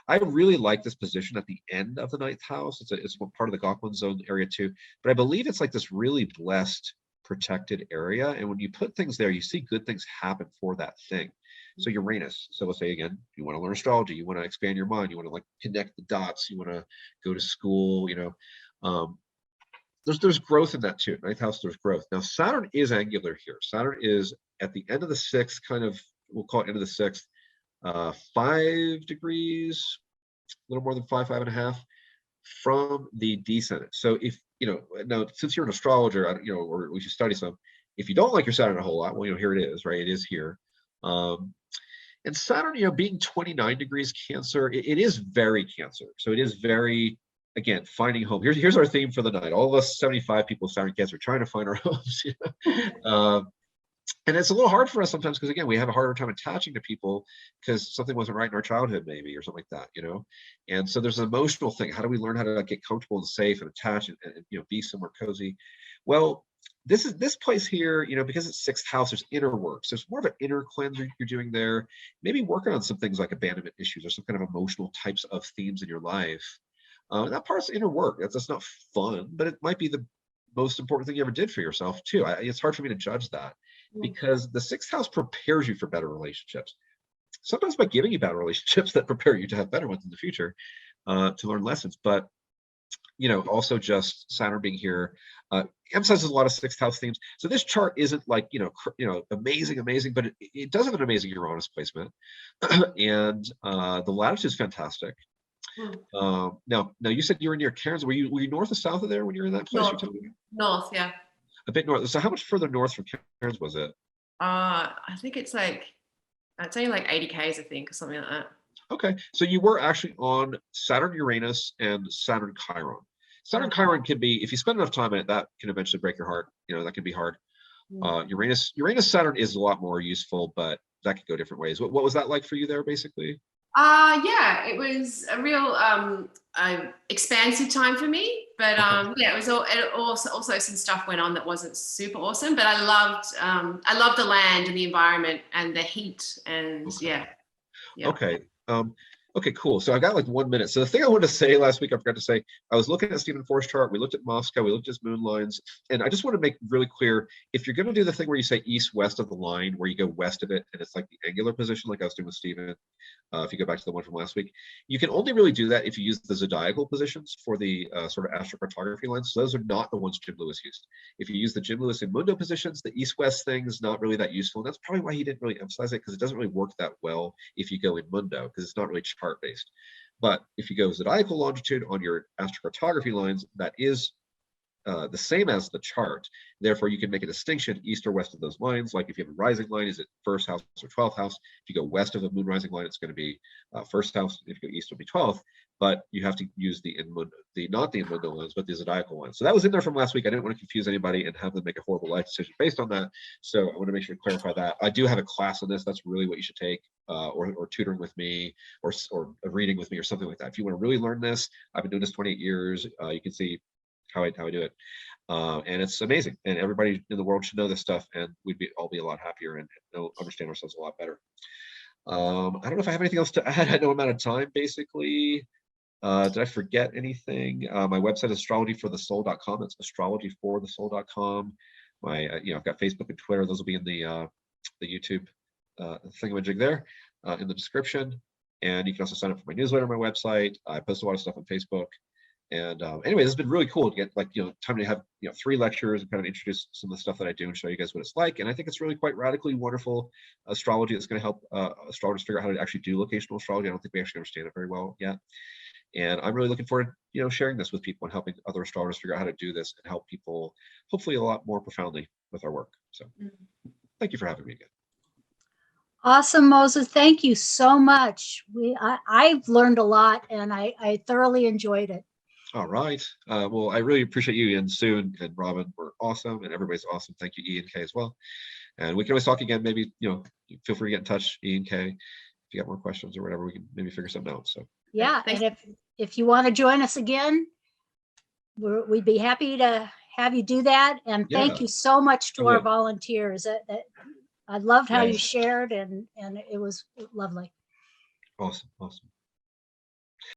I really like this position at the end of the 9th house. It's part of the Gauquin zone area too, but I believe it's like this really blessed, protected area. And when you put things there, you see good things happen for that thing. So Uranus, so let's say again, you want to learn astrology, you want to expand your mind, you want to like connect the dots, you want to go to school, there's growth in that too. 9th house, there's growth. Now Saturn is angular here. Saturn is at the end of the 6th, we'll call it end of the 6th, 5 degrees, a little more than 5.5 from the descendant. So if, now since you're an astrologer, or we should study some, if you don't like your Saturn a whole lot, well, here it is, right? It is here. And Saturn, being 29 degrees Cancer, it is very Cancer. So it is very, again, finding home. Here's our theme for the night. All of us 75 people, Saturn Cancer, trying to find our homes. And it's a little hard for us sometimes because, again, we have a harder time attaching to people because something wasn't right in our childhood, maybe, or something like that, And so there's an emotional thing. How do we learn how to get comfortable and safe and attach and be somewhere cozy? Well, this place here, you know, because it's sixth house, there's inner work. So it's more of an inner cleanser you're doing there. Maybe working on some things like abandonment issues or some kind of emotional types of themes in your life. That part's inner work. That's not fun, but it might be the most important thing you ever did for yourself too. It's hard for me to judge that because the sixth house prepares you for better relationships. Sometimes by giving you better relationships that prepare you to have better ones in the future, to learn lessons. But you know, also just Saturn being here emphasizes a lot of sixth house themes. So this chart isn't like, you know, amazing, but it does have an amazing Uranus placement. And the latitude is fantastic. Now you said you were near Cairns. Were you north or south of there when you were in that place? North, yeah. A bit north. So how much further north from Cairns was it? I think it's only like 80 Ks, I think, or something like that. Okay, so you were actually on Saturn, Uranus, and Saturn, Chiron. Saturn, Chiron can be, if you spend enough time on it, that can eventually break your heart. You know, that can be hard. Uranus, Saturn is a lot more useful, but that could go different ways. What was that like for you there, basically? Yeah, it was a real expansive time for me, but yeah, it was also some stuff went on that wasn't super awesome, but I loved the land and the environment and the heat and yeah. Okay. Okay, cool. So I got like 1 minute. So the thing I wanted to say last week, I forgot to say, I was looking at Stephen Forrest's chart. We looked at Moscow. We looked at his moon lines. And I just want to make really clear, if you're going to do the thing where you say east-west of the line, where you go west of it, and it's like the angular position, like I was doing with Stephen, if you go back to the one from last week, you can only really do that if you use the zodiacal positions for the sort of astrocartography lines. So those are not the ones Jim Lewis used. If you use the Jim Lewis and Mundo positions, the east-west thing is not really that useful. And that's probably why he didn't really emphasize it, because it doesn't really work that well if you go in Mundo, because it's not really chart-based. But if you go zodiacal longitude on your astrocartography lines, that is the same as the chart. Therefore, you can make a distinction east or west of those lines. Like if you have a rising line, is it first house or 12th house? If you go west of a moon rising line, it's going to be first house. If you go east, it'll be 12th. But you have to use not the in-mundo lines, but the zodiacal lines. So that was in there from last week. I didn't want to confuse anybody and have them make a horrible life decision based on that. So I want to make sure to clarify that. I do have a class on this. That's really what you should take, or tutoring with me, or a reading with me, or something like that. If you want to really learn this, I've been doing this 28 years. You can see how I do it, and it's amazing. And everybody in the world should know this stuff, and we'd all be a lot happier and understand ourselves a lot better. I don't know if I have anything else to add. I know I'm out of time, basically. Did I forget anything? My website is astrologyforthesoul.com. It's astrologyforthesoul.com. I've got Facebook and Twitter. Those will be in the YouTube thingamajig there in the description. And you can also sign up for my newsletter on my website. I post a lot of stuff on Facebook. And anyway, this has been really cool to get time to have 3 lectures and kind of introduce some of the stuff that I do and show you guys what it's like. And I think it's really quite radically wonderful astrology that's going to help astrologers figure out how to actually do locational astrology. I don't think we actually understand it very well yet. And I'm really looking forward to sharing this with people and helping other astrologers figure out how to do this and help people hopefully a lot more profoundly with our work. So thank you for having me again. Awesome, Moses. Thank you so much. I've learned a lot and I thoroughly enjoyed it. All right. Well, I really appreciate you, and Sue and Robin were awesome, and everybody's awesome. Thank you, E and K, as well. And we can always talk again. Maybe, feel free to get in touch, E and K. If you got more questions or whatever, we can maybe figure something out. So yeah, and if you want to join us again, we'd be happy to have you do that. And thank you so much to our volunteers. I loved how you shared, and it was lovely. Awesome.